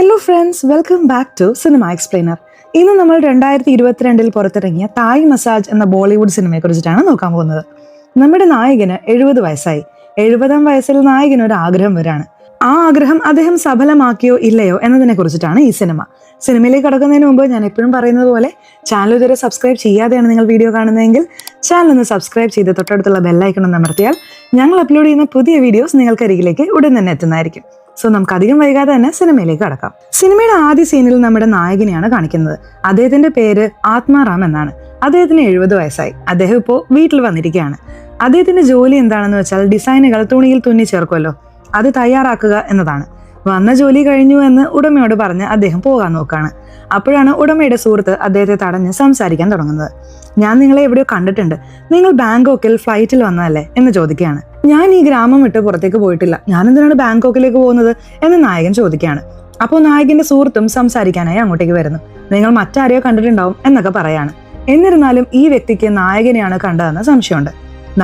Hello friends, welcome back to cinema explainer. ഇന്ന് നമ്മൾ 2022 പുറത്തിറങ്ങിയ തായ് മസാജ് എന്ന ബോളിവുഡ് സിനിമയെ കുറിച്ചിട്ടാണ് നോക്കാൻ പോകുന്നത്. നമ്മുടെ നായകന് 70 വയസ്സായി. 70-ാം വയസ്സിൽ നായകന് ഒരു ആഗ്രഹം വരാണ്. ആ ആഗ്രഹം അദ്ദേഹം സഫലമാക്കിയോ ഇല്ലയോ എന്നതിനെ കുറിച്ചിട്ടാണ് ഈ സിനിമ. സിനിമയിലേക്ക് കടക്കുന്നതിന് മുമ്പ് ഞാൻ എപ്പോഴും പറയുന്നത് പോലെ ചാനൽ ഇതുവരെ സബ്സ്ക്രൈബ് ചെയ്യാതെയാണ് നിങ്ങൾ വീഡിയോ കാണുന്നതെങ്കിൽ ചാനൽ ഒന്ന് സബ്സ്ക്രൈബ് ചെയ്ത് തൊട്ടടുത്തുള്ള ബെല്ലൈക്കൺ ഒന്ന് അമർത്തിയാൽ ഞങ്ങൾ അപ്ലോഡ് ചെയ്യുന്ന പുതിയ വീഡിയോസ് നിങ്ങൾക്ക് അരികിലേക്ക് ഉടൻ തന്നെ എത്തുന്നതായിരിക്കും. സോ നമുക്ക് അധികം വൈകാതെ തന്നെ സിനിമയിലേക്ക് കടക്കാം. സിനിമയുടെ ആദ്യ സീനിൽ നമ്മുടെ നായകനെയാണ് കാണിക്കുന്നത്. അദ്ദേഹത്തിന്റെ പേര് ആത്മാറാം എന്നാണ്. അദ്ദേഹത്തിന് 70 വയസ്സായി. അദ്ദേഹം ഇപ്പോൾ വീട്ടിൽ വന്നിരിക്കുകയാണ്. അദ്ദേഹത്തിന്റെ ജോലി എന്താണെന്ന് വെച്ചാൽ ഡിസൈനുകൾ തുണിയിൽ തുന്നി ചേർക്കുമല്ലോ, അത് തയ്യാറാക്കുക എന്നതാണ്. വന്ന ജോലി കഴിഞ്ഞു എന്ന് ഉടമയോട് പറഞ്ഞ് അദ്ദേഹം പോകാൻ നോക്കാണ്. അപ്പോഴാണ് ഉടമയുടെ സുഹൃത്ത് അദ്ദേഹത്തെ തടഞ്ഞ് സംസാരിക്കാൻ തുടങ്ങുന്നത്. ഞാൻ നിങ്ങളെ എവിടെയോ കണ്ടിട്ടുണ്ട്, നിങ്ങൾ ബാങ്കോക്കിൽ ഫ്ലൈറ്റിൽ വന്നതല്ലേ എന്ന് ചോദിക്കുകയാണ്. ഞാൻ ഈ ഗ്രാമം വിട്ട് പുറത്തേക്ക് പോയിട്ടില്ല, ഞാൻ എന്തിനാണ് ബാങ്കോക്കിലേക്ക് പോകുന്നത് എന്ന് നായകൻ ചോദിക്കുകയാണ്. അപ്പോൾ നായകന്റെ സുഹൃത്തും സംസാരിക്കാനായി അങ്ങോട്ടേക്ക് വരുന്നു. നിങ്ങൾ മറ്റാരെയോ കണ്ടിട്ടുണ്ടാവും എന്നൊക്കെ പറയാണ്. എന്നിരുന്നാലും ഈ വ്യക്തിക്ക് നായകനെയാണ് കണ്ടതെന്ന് സംശയമുണ്ട്.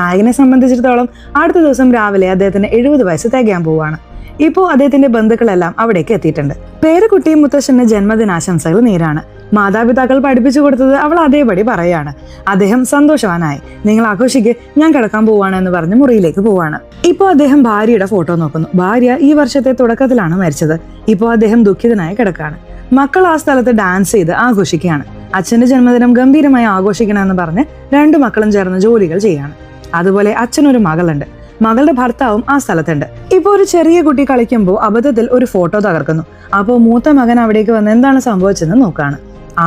നായകനെ സംബന്ധിച്ചിടത്തോളം അടുത്ത ദിവസം രാവിലെ അദ്ദേഹത്തിന് 70 വയസ്സ് തികയാൻ പോവുകയാണ്. ഇപ്പോൾ അദ്ദേഹത്തിന്റെ ബന്ധുക്കളെല്ലാം അവിടേക്ക് എത്തിയിട്ടുണ്ട്. പേരക്കുട്ടി മുത്തശ്ശന് ജന്മദിനാശംസകൾ നേരാണ്. മാതാപിതാക്കൾ പഠിപ്പിച്ചു കൊടുത്തത് അവൾ അതേപടി പറയാണ്. അദ്ദേഹം സന്തോഷവാനായി. നിങ്ങൾ ആഘോഷിക്ക്, ഞാൻ കിടക്കാൻ പോവാണ് എന്ന് പറഞ്ഞ് മുറിയിലേക്ക് പോവാണ്. ഇപ്പോൾ അദ്ദേഹം ഭാര്യയുടെ ഫോട്ടോ നോക്കുന്നു. ഭാര്യ ഈ വർഷത്തെ തുടക്കത്തിലാണ് മരിച്ചത്. ഇപ്പോൾ അദ്ദേഹം ദുഃഖിതനായി കിടക്കാണ്. മക്കൾ ആ സ്ഥലത്ത് ഡാൻസ് ചെയ്ത് ആഘോഷിക്കുകയാണ്. അച്ഛന്റെ ജന്മദിനം ഗംഭീരമായി ആഘോഷിക്കണമെന്ന് പറഞ്ഞ് 2 മക്കളും ചേർന്ന് ജോലികൾ ചെയ്യാണ്. അതുപോലെ അച്ഛനൊരു മകളുണ്ട്. മകളുടെ ഭർത്താവും ആ സ്ഥലത്തുണ്ട്. ഇപ്പൊ ഒരു ചെറിയ കുട്ടി കളിക്കുമ്പോൾ അബദ്ധത്തിൽ ഒരു ഫോട്ടോ തകർക്കുന്നു. അപ്പോൾ മൂത്ത മകൻ അവിടേക്ക് വന്ന് എന്താണ് സംഭവിച്ചെന്ന് നോക്കാണ്.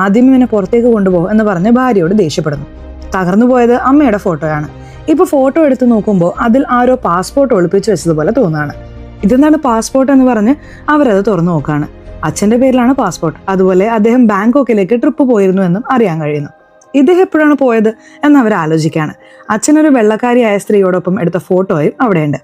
ആദ്യം ഇവനെ പുറത്തേക്ക് കൊണ്ടുപോകും എന്ന് പറഞ്ഞ് ഭാര്യയോട് ദേഷ്യപ്പെടുന്നു. തകർന്നു പോയത് അമ്മയുടെ ഫോട്ടോയാണ്. ഇപ്പൊ ഫോട്ടോ എടുത്ത് നോക്കുമ്പോൾ അതിൽ ആരോ പാസ്പോർട്ട് ഒളിപ്പിച്ചു വെച്ചതുപോലെ തോന്നുകയാണ്. ഇതെന്താണ് പാസ്പോർട്ട് എന്ന് പറഞ്ഞ് അവരത് തുറന്നു നോക്കാണ്. അച്ഛന്റെ പേരിലാണ് പാസ്പോർട്ട്. അതുപോലെ അദ്ദേഹം ബാങ്കോക്കിലേക്ക് ട്രിപ്പ് പോയിരുന്നു എന്നും അറിയാൻ കഴിയുന്നു. ഇദ്ദേഹം എപ്പോഴാണ് പോയത് എന്ന് അവർ ആലോചിക്കുകയാണ്. അച്ഛനൊരു വെള്ളക്കാരിയായ സ്ത്രീയോടൊപ്പം എടുത്ത ഫോട്ടോയും അവിടെയുണ്ട്.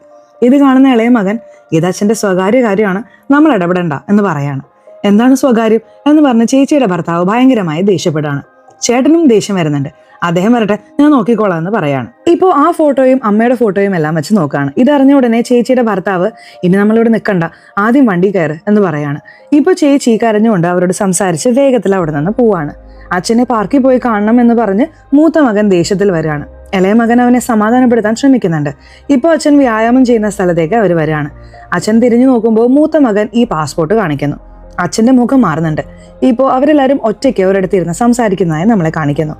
ഇത് കാണുന്ന ഇളയ മകൻ, ഇത് അച്ഛന്റെ സ്വകാര്യ കാര്യമാണ്, നമ്മൾ ഇടപെടണ്ട എന്ന് പറയാണ്. എന്താണ് സ്വകാര്യം എന്ന് പറഞ്ഞ് ചേച്ചിയുടെ ഭർത്താവ് ഭയങ്കരമായി ദേഷ്യപ്പെടുകയാണ്. ചേട്ടനും ദേഷ്യം വരുന്നുണ്ട്. അദ്ദേഹം വരട്ടെ, ഞാൻ നോക്കിക്കോളാം എന്ന് പറയാണ്. ഇപ്പോൾ ആ ഫോട്ടോയും അമ്മയുടെ ഫോട്ടോയും എല്ലാം വെച്ച് നോക്കുകയാണ്. ഇതറിഞ്ഞ ഉടനെ ചേച്ചിയുടെ ഭർത്താവ്, ഇനി നമ്മളിവിടെ നിൽക്കണ്ട, ആദ്യം വണ്ടി കയറ് എന്ന് പറയാണ്. ഇപ്പോൾ ചേച്ചി കരഞ്ഞുകൊണ്ട് അവരോട് സംസാരിച്ച് വേഗത്തിൽ അവിടെ നിന്ന് പോവാണ്. അച്ഛനെ പാർക്കിൽ പോയി കാണണം എന്ന് പറഞ്ഞ് മൂത്ത മകൻ ദേഷ്യത്തിൽ വരികയാണ്. ഇളയ മകൻ അവനെ സമാധാനപ്പെടുത്താൻ ശ്രമിക്കുന്നുണ്ട്. ഇപ്പോൾ അച്ഛൻ വ്യായാമം ചെയ്യുന്ന സ്ഥലത്തേക്ക് അവർ വരികയാണ്. അച്ഛൻ തിരിഞ്ഞു നോക്കുമ്പോൾ മൂത്ത മകൻ ഈ പാസ്പോർട്ട് കാണിക്കുന്നു. അച്ഛന്റെ മുഖം മാറുന്നുണ്ട്. ഇപ്പോൾ അവരെല്ലാവരും ഒറ്റയ്ക്ക് ഒരിടത്തിരുന്ന് സംസാരിക്കുന്നതായി നമ്മളെ കാണിക്കുന്നു.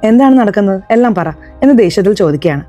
എന്താണ് നടക്കുന്നത്, എല്ലാം പറ എന്ന് ദേഷ്യത്തിൽ ചോദിക്കുകയാണ്.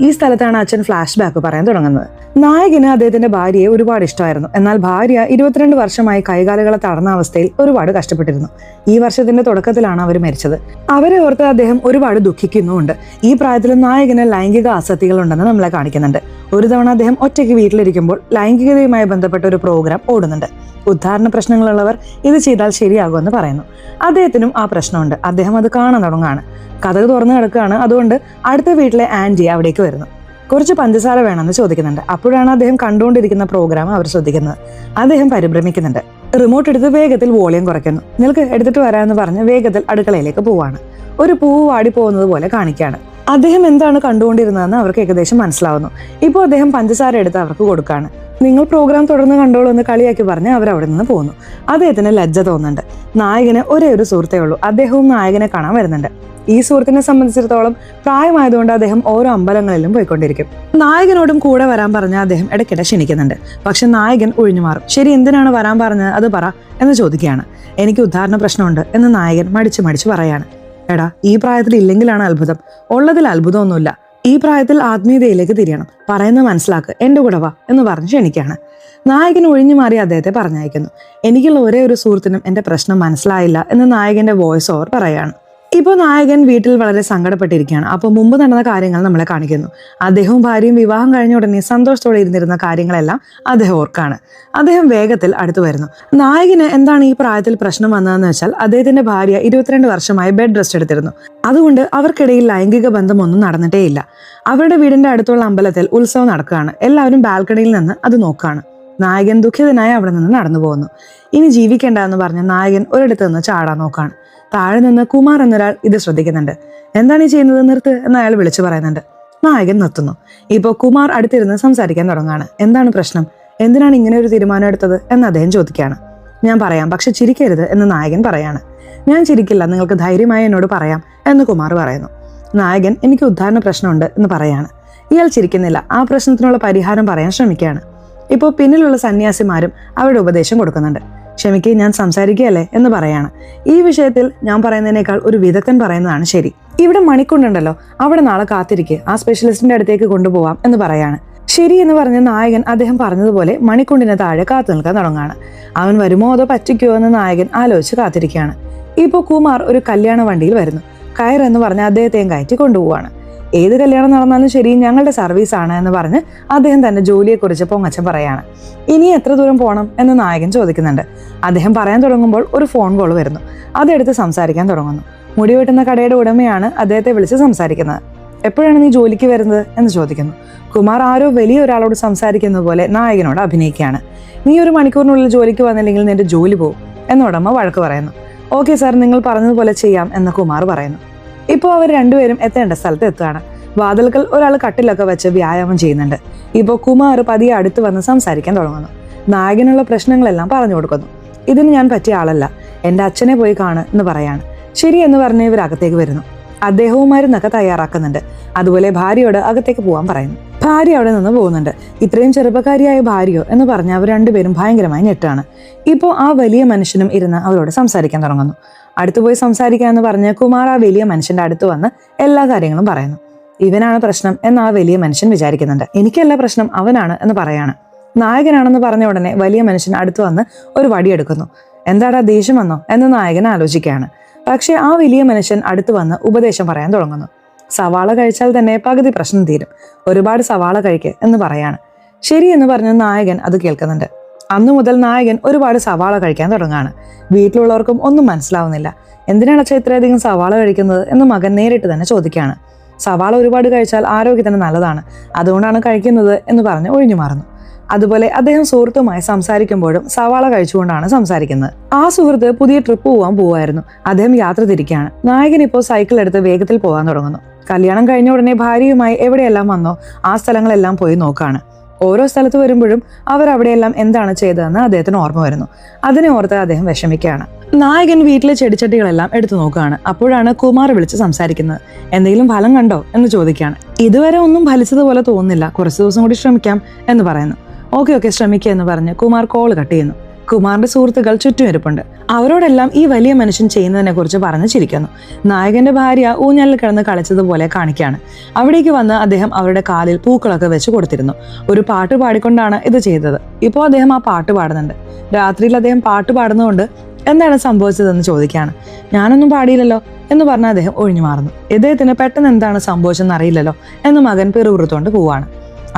ഈ സ്ഥലത്താണ് അച്ഛൻ ഫ്ലാഷ് ബാക്ക് പറയാൻ തുടങ്ങുന്നത്. നായകന് അദ്ദേഹത്തിന്റെ ഭാര്യയെ ഒരുപാട് ഇഷ്ടമായിരുന്നു. എന്നാൽ ഭാര്യ 22 വർഷമായി കൈകാലുകളെ തടർന്ന അവസ്ഥയിൽ ഒരുപാട് കഷ്ടപ്പെട്ടിരുന്നു. ഈ വർഷത്തിന്റെ തുടക്കത്തിലാണ് അവർ മരിച്ചത്. അവരെ ഓർത്ത് അദ്ദേഹം ഒരുപാട് ദുഃഖിക്കുന്നുമുണ്ട്. ഈ പ്രായത്തിലും നായകന് ലൈംഗിക ആസക്തികൾ ഉണ്ടെന്ന് നമ്മളെ കാണിക്കുന്നുണ്ട്. ഒരു തവണ അദ്ദേഹം ഒറ്റയ്ക്ക് വീട്ടിലിരിക്കുമ്പോൾ ലൈംഗികതയുമായി ബന്ധപ്പെട്ട ഒരു പ്രോഗ്രാം ഓടുന്നുണ്ട്. ഉദ്ധാരണ പ്രശ്നങ്ങളുള്ളവർ ഇത് ചെയ്താൽ ശരിയാകുമെന്ന് പറയുന്നു. അദ്ദേഹത്തിനും ആ പ്രശ്നമുണ്ട്. അദ്ദേഹം അത് കാണാൻ തുടങ്ങുകയാണ്. കഥക് തുറന്നു കിടക്കുകയാണ്. അതുകൊണ്ട് അടുത്ത വീട്ടിലെ ആന്റി അവിടേക്ക് വരുന്നു. കുറച്ച് പഞ്ചസാര വേണമെന്ന് ചോദിക്കുന്നുണ്ട്. അപ്പോഴാണ് അദ്ദേഹം കണ്ടുകൊണ്ടിരിക്കുന്ന പ്രോഗ്രാം അവർ ശ്രദ്ധിക്കുന്നത്. അദ്ദേഹം പരിഭ്രമിക്കുന്നുണ്ട്. റിമോട്ട് എടുത്ത് വേഗത്തിൽ വോളിയം കുറയ്ക്കുന്നു. നിനക്ക് എടുത്തിട്ട് വരാമെന്ന് പറഞ്ഞ് വേഗത്തിൽ അടുക്കളയിലേക്ക് പോവാണ്. ഒരു പൂവ് വാടി പോകുന്നത് പോലെ കാണിക്കുകയാണ്. അദ്ദേഹം എന്താണ് കണ്ടുകൊണ്ടിരുന്നതെന്ന് അവർക്ക് ഏകദേശം മനസ്സിലാവുന്നു. ഇപ്പോൾ അദ്ദേഹം പഞ്ചസാര എടുത്ത് അവർക്ക് കൊടുക്കുകയാണ്. നിങ്ങൾ പ്രോഗ്രാം തുടർന്ന് കണ്ടോളൂ എന്ന് കളിയാക്കി പറഞ്ഞ് അവരവിടെ നിന്ന് പോകുന്നു. അദ്ദേഹത്തിന് ലജ്ജ തോന്നുന്നുണ്ട്. നായകന് ഒരേ ഒരു സുഹൃത്തേ ഉള്ളൂ. അദ്ദേഹവും നായകനെ കാണാൻ വരുന്നുണ്ട്. ഈ സുഹൃത്തിനെ സംബന്ധിച്ചിടത്തോളം പ്രായമായതുകൊണ്ട് അദ്ദേഹം ഓരോ അമ്പലങ്ങളിലും പോയിക്കൊണ്ടിരിക്കും. നായകനോടും കൂടെ വരാൻ പറഞ്ഞ് അദ്ദേഹം ഇടയ്ക്കിടെ ക്ഷണിക്കുന്നുണ്ട്. പക്ഷെ നായകൻ ഒഴിഞ്ഞു മാറും. ശരി, എന്തിനാണ് വരാൻ പറഞ്ഞത്, അത് പറ എന്ന് ചോദിക്കുകയാണ്. എനിക്ക് ഉദ്ധാരണ പ്രശ്നമുണ്ട് എന്ന് നായകൻ മടിച്ചു പറയാണ്. എടാ, ഈ പ്രായത്തിൽ ഇല്ലെങ്കിലാണ് അത്ഭുതം, ഉള്ളതിൽ അത്ഭുതമൊന്നുമില്ല. ഈ പ്രായത്തിൽ ആത്മീയതയിലേക്ക് തിരിയണം, പറയുന്നത് മനസ്സിലാക്ക്, എന്റെ കൂടെ വാ എന്ന് പറഞ്ഞ് ക്ഷണിക്കുകയാണ്. നായകൻ ഒഴിഞ്ഞു മാറി അദ്ദേഹത്തെ പറഞ്ഞയക്കുന്നു. എനിക്കുള്ള ഒരേ ഒരു സുഹൃത്തിനും എന്റെ പ്രശ്നം മനസ്സിലായില്ല എന്ന് നായകന്റെ വോയിസ് ഓവർ പറയാണ്. ഇപ്പോൾ നായകൻ വീട്ടിൽ വളരെ സങ്കടപ്പെട്ടിരിക്കുകയാണ്. അപ്പോൾ മുമ്പ് നടന്ന കാര്യങ്ങൾ നമ്മളെ കാണിക്കുന്നു. അദ്ദേഹവും ഭാര്യയും വിവാഹം കഴിഞ്ഞ ഉടനെ സന്തോഷത്തോടെ ഇരുന്നിരുന്ന കാര്യങ്ങളെല്ലാം അദ്ദേഹം ഓർക്കാണ്. അദ്ദേഹം വേഗത്തിൽ അടുത്തു വരുന്നു. നായകന് എന്താണ് ഈ പ്രായത്തിൽ പ്രശ്നം വന്നതെന്ന് വെച്ചാൽ അദ്ദേഹത്തിന്റെ ഭാര്യ 22 വർഷമായി ബെഡ് റെസ്റ്റ് എടുത്തിരുന്നു. അതുകൊണ്ട് അവർക്കിടയിൽ ലൈംഗിക ബന്ധമൊന്നും നടന്നിട്ടേയില്ല. അവരുടെ വീടിന്റെ അടുത്തുള്ള അമ്പലത്തിൽ ഉത്സവം നടക്കുകയാണ്. എല്ലാവരും ബാൽക്കണിയിൽ നിന്ന് അത് നോക്കുകയാണ്. നായകൻ ദുഃഖിതനായി അവിടെ നിന്ന് നടന്നു പോകുന്നു. ഇനി ജീവിക്കേണ്ട എന്ന് പറഞ്ഞ് നായകൻ ഒരിടത്ത് നിന്ന് ചാടാൻ നോക്കാണ്. താഴെ നിന്ന് കുമാർ എന്നൊരാൾ ഇത് ശ്രദ്ധിക്കുന്നുണ്ട്. എന്താണ് ഈ ചെയ്യുന്നത്, നിർത്ത് എന്ന് അയാൾ വിളിച്ചു പറയുന്നുണ്ട്. നായകൻ നിർത്തുന്നു. ഇപ്പോൾ കുമാർ അടുത്തിരുന്ന് സംസാരിക്കാൻ തുടങ്ങുകയാണ്. എന്താണ് പ്രശ്നം, എന്തിനാണ് ഇങ്ങനെ ഒരു തീരുമാനം എടുത്തത് എന്ന് അദ്ദേഹം ചോദിക്കുകയാണ്. ഞാൻ പറയാം, പക്ഷെ ചിരിക്കരുത് എന്ന് നായകൻ പറയാണ്. ഞാൻ ചിരിക്കില്ല, നിങ്ങൾക്ക് ധൈര്യമായി എന്നോട് പറയാം എന്ന് കുമാർ പറയുന്നു. നായകൻ എനിക്ക് ഉദ്ധാരണ പ്രശ്നമുണ്ട് എന്ന് പറയാണ്. ഇയാൾ ചിരിക്കുന്നില്ല, ആ പ്രശ്നത്തിനുള്ള പരിഹാരം പറയാൻ ശ്രമിക്കുകയാണ്. ഇപ്പോൾ പിന്നിലുള്ള സന്യാസിമാരും അവരുടെ ഉപദേശം കൊടുക്കുന്നുണ്ട്. ക്ഷമിക്ക്, ഞാൻ സംസാരിക്കുകയല്ലേ എന്ന് പറയാണ്. ഈ വിഷയത്തിൽ ഞാൻ പറയുന്നതിനേക്കാൾ ഒരു വിദഗ്ധൻ പറയുന്നതാണ് ശരി. ഇവിടെ മണിക്കുണ്ടുണ്ടല്ലോ, അവിടെ നാളെ കാത്തിരിക്കുക, ആ സ്പെഷ്യലിസ്റ്റിന്റെ അടുത്തേക്ക് കൊണ്ടുപോവാം എന്ന് പറയാണ്. ശരി എന്ന് പറഞ്ഞ നായകൻ അദ്ദേഹം പറഞ്ഞതുപോലെ മണിക്കുണ്ടിന് താഴെ കാത്തു നിൽക്കാൻ തുടങ്ങുകയാണ്. അവൻ വരുമോ അതോ പറ്റിക്കുമോ എന്ന് നായകൻ ആലോചിച്ച് കാത്തിരിക്കുകയാണ്. ഇപ്പോൾ കുമാർ ഒരു കല്യാണ വണ്ടിയിൽ വരുന്നു. കയറെന്ന് പറഞ്ഞ് അദ്ദേഹത്തെയും കയറ്റി കൊണ്ടുപോവാണ്. ഏത് കല്യാണം നടന്നാലും ശരി, ഞങ്ങളുടെ സർവീസാണ് എന്ന് പറഞ്ഞ് അദ്ദേഹം തന്റെ ജോലിയെക്കുറിച്ച് പൊങ്ങച്ചം പറയാണ്. ഇനി എത്ര ദൂരം പോകണം എന്ന് നായകൻ ചോദിക്കുന്നുണ്ട്. അദ്ദേഹം പറയാൻ തുടങ്ങുമ്പോൾ ഒരു ഫോൺ കോൾ വരുന്നു. അതെടുത്ത് സംസാരിക്കാൻ തുടങ്ങുന്നു. മുടി വെട്ടുന്ന കടയുടെ ഉടമയാണ് അദ്ദേഹത്തെ വിളിച്ച് സംസാരിക്കുന്നത്. എപ്പോഴാണ് നീ ജോലിക്ക് വരുന്നത് എന്ന് ചോദിക്കുന്നു. കുമാർ ആരോ വലിയ ഒരാളോട് സംസാരിക്കുന്ന പോലെ നായകനോട് അഭിനയിക്കുകയാണ്. നീ 1 മണിക്കൂറിനുള്ളിൽ ജോലിക്ക് വന്നില്ലെങ്കിൽ നിന്റെ ജോലി പോകും എന്ന് ഉടമ വഴക്ക് പറയുന്നു. ഓക്കെ സാർ, നിങ്ങൾ പറഞ്ഞതുപോലെ ചെയ്യാം എന്ന് കുമാർ പറയുന്നു. ഇപ്പോൾ അവർ രണ്ടുപേരും എത്തേണ്ട സ്ഥലത്ത് എത്തുകയാണ്. വാതിൽക്കൽ ഒരാൾ കട്ടിലൊക്കെ വെച്ച് വ്യായാമം ചെയ്യുന്നുണ്ട്. ഇപ്പോൾ കുമാർ പതിയെ അടുത്ത് വന്ന് സംസാരിക്കാൻ തുടങ്ങുന്നു. നായകനുള്ള പ്രശ്നങ്ങളെല്ലാം പറഞ്ഞു കൊടുക്കുന്നു. ഇതിന് ഞാൻ പറ്റിയ ആളല്ല, എൻ്റെ അച്ഛനെ പോയി കാണ് എന്ന് പറയാണ്. ശരി എന്ന് പറഞ്ഞ് ഇവർ അകത്തേക്ക് വരുന്നു. അദ്ദേഹവും മരുന്നൊക്കെ തയ്യാറാക്കുന്നുണ്ട്. അതുപോലെ ഭാര്യയോട് അകത്തേക്ക് പോകാൻ പറയുന്നു. ഭാര്യ അവിടെ നിന്ന് പോകുന്നുണ്ട്. ഇത്രയും ചെറുപ്പക്കാരിയായ ഭാര്യയോ എന്ന് പറഞ്ഞ് അവർ രണ്ടുപേരും ഭയങ്കരമായി ഞെട്ടാണ്. ഇപ്പോൾ ആ വലിയ മനുഷ്യനും ഇരുന്ന് അവരോട് സംസാരിക്കാൻ തുടങ്ങുന്നു. അടുത്തു പോയി സംസാരിക്കാമെന്ന് പറഞ്ഞ് കുമാർ ആ വലിയ മനുഷ്യന്റെ അടുത്ത് വന്ന് എല്ലാ കാര്യങ്ങളും പറയുന്നു. ഇവനാണ് പ്രശ്നം എന്ന് ആ വലിയ മനുഷ്യൻ വിചാരിക്കുന്നുണ്ട്. എനിക്കല്ല പ്രശ്നം, അവനാണ് എന്ന് പറയാണ്. നായകനാണെന്ന് പറഞ്ഞ ഉടനെ വലിയ മനുഷ്യൻ അടുത്ത് വന്ന് ഒരു വടിയെടുക്കുന്നു. എന്താടാ, ദേഷ്യം വന്നോ എന്ന് നായകൻ ആലോചിക്കുകയാണ്. പക്ഷെ ആ വലിയ മനുഷ്യൻ അടുത്ത് വന്ന് ഉപദേശം പറയാൻ തുടങ്ങുന്നു. സവാള കഴിച്ചാൽ തന്നെ പകുതി പ്രശ്നം തീരും, ഒരുപാട് സവാള കഴിക്കുക എന്ന് പറയാണ്. ശരി എന്ന് പറഞ്ഞ് നായകൻ അത് കേൾക്കുന്നുണ്ട്. അന്നു മുതൽ നായകൻ ഒരുപാട് സവാള കഴിക്കാൻ തുടങ്ങുകയാണ്. വീട്ടിലുള്ളവർക്കും ഒന്നും മനസ്സിലാവുന്നില്ല. എന്തിനാണ് അച്ഛൻ ഇത്രയധികം സവാള കഴിക്കുന്നത് എന്ന് മകൻ നേരിട്ട് തന്നെ ചോദിക്കുകയാണ്. സവാള ഒരുപാട് കഴിച്ചാൽ ആരോഗ്യത്തിന് നല്ലതാണ്, അതുകൊണ്ടാണ് കഴിക്കുന്നത് എന്ന് പറഞ്ഞ് ഒഴിഞ്ഞു മാറുന്നു. അതുപോലെ അദ്ദേഹം സുഹൃത്തുമായി സംസാരിക്കുമ്പോഴും സവാള കഴിച്ചുകൊണ്ടാണ് സംസാരിക്കുന്നത്. ആ സുഹൃത്ത് പുതിയ ട്രിപ്പ് പോവായിരുന്നു. അദ്ദേഹം യാത്ര തിരിക്കുകയാണ്. നായകൻ ഇപ്പോൾ സൈക്കിൾ എടുത്ത് വേഗത്തിൽ പോകാൻ തുടങ്ങുന്നു. കല്യാണം കഴിഞ്ഞ ഉടനെ ഭാര്യയുമായി എവിടെയെല്ലാം വന്നോ ആ സ്ഥലങ്ങളെല്ലാം പോയി നോക്കുകയാണ്. ഓരോ സ്ഥലത്ത് വരുമ്പോഴും അവർ അവിടെയെല്ലാം എന്താണ് ചെയ്തതെന്ന് അദ്ദേഹത്തിന് ഓർമ്മ വരുന്നു. അതിനെ ഓർത്ത് അദ്ദേഹം വിഷമിക്കുകയാണ്. നായകൻ വീട്ടിലെ ചെടിച്ചട്ടികളെല്ലാം എടുത്തു നോക്കുകയാണ്. അപ്പോഴാണ് കുമാർ വിളിച്ച് സംസാരിക്കുന്നത്. എന്തെങ്കിലും ഫലം കണ്ടോ എന്ന് ചോദിക്കുകയാണ്. ഇതുവരെ ഒന്നും ഫലിച്ചതുപോലെ തോന്നുന്നില്ല, കുറച്ച് ദിവസം കൂടി ശ്രമിക്കാം എന്ന് പറയുന്നു. ഓക്കെ ശ്രമിക്കുക എന്ന് പറഞ്ഞ് കുമാർ കോൾ കട്ട് ചെയ്യുന്നു. കുമാറിന്റെ സുഹൃത്തുക്കൾ ചുറ്റും ഇരിപ്പുണ്ട്. അവരോടെല്ലാം ഈ വലിയ മനുഷ്യൻ ചെയ്യുന്നതിനെ കുറിച്ച് പറഞ്ഞ് ചിരിക്കുന്നു. നായകന്റെ ഭാര്യ ഊഞ്ഞാലിൽ കിടന്ന് കളിച്ചതുപോലെ കാണിക്കുകയാണ്. അവിടേക്ക് വന്ന് അദ്ദേഹം അവരുടെ കാലിൽ പൂക്കളൊക്കെ വെച്ച് കൊടുത്തിരുന്നു. ഒരു പാട്ട് പാടിക്കൊണ്ടാണ് ഇത് ചെയ്തത്. ഇപ്പോൾ അദ്ദേഹം ആ പാട്ട് പാടുന്നുണ്ട്. രാത്രിയിൽ അദ്ദേഹം പാട്ട് പാടുന്നതുകൊണ്ട് എന്താണ് സംഭവിച്ചതെന്ന് ചോദിക്കുകയാണ്. ഞാനൊന്നും പാടിയില്ലല്ലോ എന്ന് പറഞ്ഞ് അദ്ദേഹം ഒഴിഞ്ഞു മാറുന്നു. ഇദ്ദേഹത്തിന് പെട്ടെന്ന് എന്താണ് സംഭവിച്ചെന്ന് അറിയില്ലല്ലോ എന്ന് മകൻ പിറുപിറുത്തോണ്ട് പോവാണ്.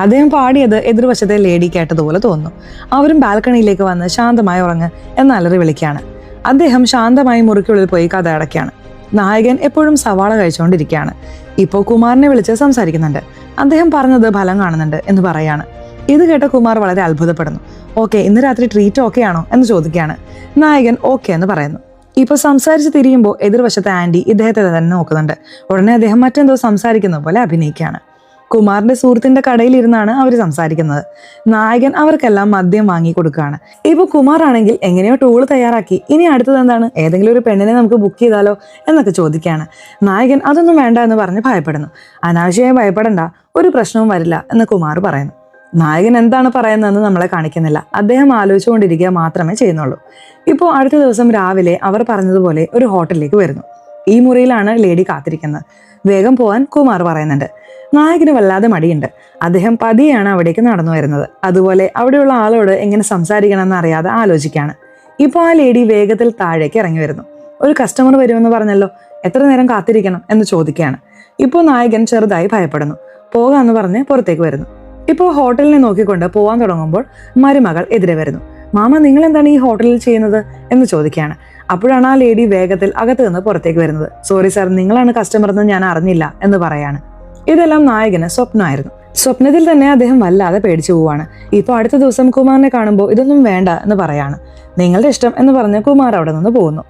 അദ്ദേഹം പാടിയത് എതിർവശത്തെ ലേഡി കേട്ടതുപോലെ തോന്നുന്നു. അവരും ബാൽക്കണിയിലേക്ക് വന്ന് ശാന്തമായി ഉറങ്ങ് എന്ന് അലറി വിളിക്കുകയാണ്. അദ്ദേഹം ശാന്തമായി മുറിക്കുള്ളിൽ പോയി കഥ അടയ്ക്കുകയാണ്. നായകൻ എപ്പോഴും സവാള കഴിച്ചുകൊണ്ടിരിക്കുകയാണ്. ഇപ്പോൾ കുമാറിനെ വിളിച്ച് സംസാരിക്കുന്നുണ്ട്. അദ്ദേഹം പറഞ്ഞത് ഫലം കാണുന്നുണ്ട് എന്ന് പറയാണ്. ഇത് കേട്ട കുമാർ വളരെ അത്ഭുതപ്പെടുന്നു. ഓക്കെ, ഇന്ന് രാത്രി ട്രീറ്റ് ഓക്കെ ആണോ എന്ന് ചോദിക്കുകയാണ്. നായകൻ ഓക്കെ എന്ന് പറയുന്നു. ഇപ്പോൾ സംസാരിച്ച് തിരിയുമ്പോൾ എതിർവശത്തെ ആന്റി ഇദ്ദേഹത്തെ തന്നെ നോക്കുന്നുണ്ട്. ഉടനെ അദ്ദേഹം മറ്റെന്തോ സംസാരിക്കുന്ന പോലെ അഭിനയിക്കുകയാണ്. കുമാറിന്റെ സുഹൃത്തിന്റെ കടയിൽ ഇരുന്നാണ് അവർ സംസാരിക്കുന്നത്. നായകൻ അവർക്കെല്ലാം മദ്യം വാങ്ങി കൊടുക്കുകയാണ്. ഇപ്പൊ കുമാർ ആണെങ്കിൽ എങ്ങനെയോ ടൂള് തയ്യാറാക്കി. ഇനി അടുത്തത് എന്താണ്, ഏതെങ്കിലും ഒരു പെണ്ണിനെ നമുക്ക് ബുക്ക് ചെയ്താലോ എന്നൊക്കെ ചോദിക്കുകയാണ്. നായകൻ അതൊന്നും വേണ്ട എന്ന് പറഞ്ഞ് ഭയപ്പെടുന്നു. അനാവശ്യമായി ഭയപ്പെടണ്ട, ഒരു പ്രശ്നവും വരില്ല എന്ന് കുമാർ പറയുന്നു. നായകൻ എന്താണ് പറയുന്നതെന്ന് നമ്മളെ കാണിക്കുന്നില്ല. അദ്ദേഹം ആലോചിച്ചുകൊണ്ടിരിക്കുക മാത്രമേ ചെയ്യുന്നുള്ളൂ. ഇപ്പോൾ അടുത്ത ദിവസം രാവിലെ അവർ പറഞ്ഞതുപോലെ ഒരു ഹോട്ടലിലേക്ക് വരുന്നു. ഈ മുറിയിലാണ് ലേഡി കാത്തിരിക്കുന്നത്. വേഗം പോകാൻ കുമാർ പറയുന്നുണ്ട്. നായകന് വല്ലാതെ മടിയുണ്ട്. അദ്ദേഹം പതിയാണ് അവിടേക്ക് നടന്നു വരുന്നത്. അതുപോലെ അവിടെയുള്ള ആളോട് എങ്ങനെ സംസാരിക്കണമെന്ന് അറിയാതെ ആലോചിക്കുകയാണ്. ഇപ്പോൾ ആ ലേഡി വേഗത്തിൽ താഴേക്ക് ഇറങ്ങി വരുന്നു. ഒരു കസ്റ്റമർ വരുമെന്ന് പറഞ്ഞല്ലോ, എത്ര നേരം കാത്തിരിക്കണം എന്ന് ചോദിക്കുകയാണ്. ഇപ്പോൾ നായകൻ ചെറുതായി ഭയപ്പെടുന്നു. പോകാമെന്ന് പറഞ്ഞ് പുറത്തേക്ക് വരുന്നു. ഇപ്പോൾ ഹോട്ടലിനെ നോക്കിക്കൊണ്ട് പോകാൻ തുടങ്ങുമ്പോൾ മരുമകൾ എതിരെ വരുന്നു. മാമ, നിങ്ങൾ എന്താണ് ഈ ഹോട്ടലിൽ ചെയ്യുന്നത് എന്ന് ചോദിക്കുകയാണ്. അപ്പോഴാണ് ആ ലേഡി വേഗത്തിൽ അകത്ത് നിന്ന് പുറത്തേക്ക് വരുന്നത്. സോറി സാർ, നിങ്ങളാണ് കസ്റ്റമർ എന്ന് ഞാൻ അറിഞ്ഞില്ല എന്ന് പറയാണ്. ഇതെല്ലാം നായകന് സ്വപ്നമായിരുന്നു. സ്വപ്നത്തിൽ തന്നെ അദ്ദേഹം വല്ലാതെ പേടിച്ചു പോവാണ്. ഇപ്പോൾ അടുത്ത ദിവസം കുമാറിനെ കാണുമ്പോൾ ഇതൊന്നും വേണ്ട എന്ന് പറയാണ്. നിങ്ങളുടെ ഇഷ്ടം എന്ന് പറഞ്ഞ് കുമാർ അവിടെ നിന്ന് പോകുന്നു.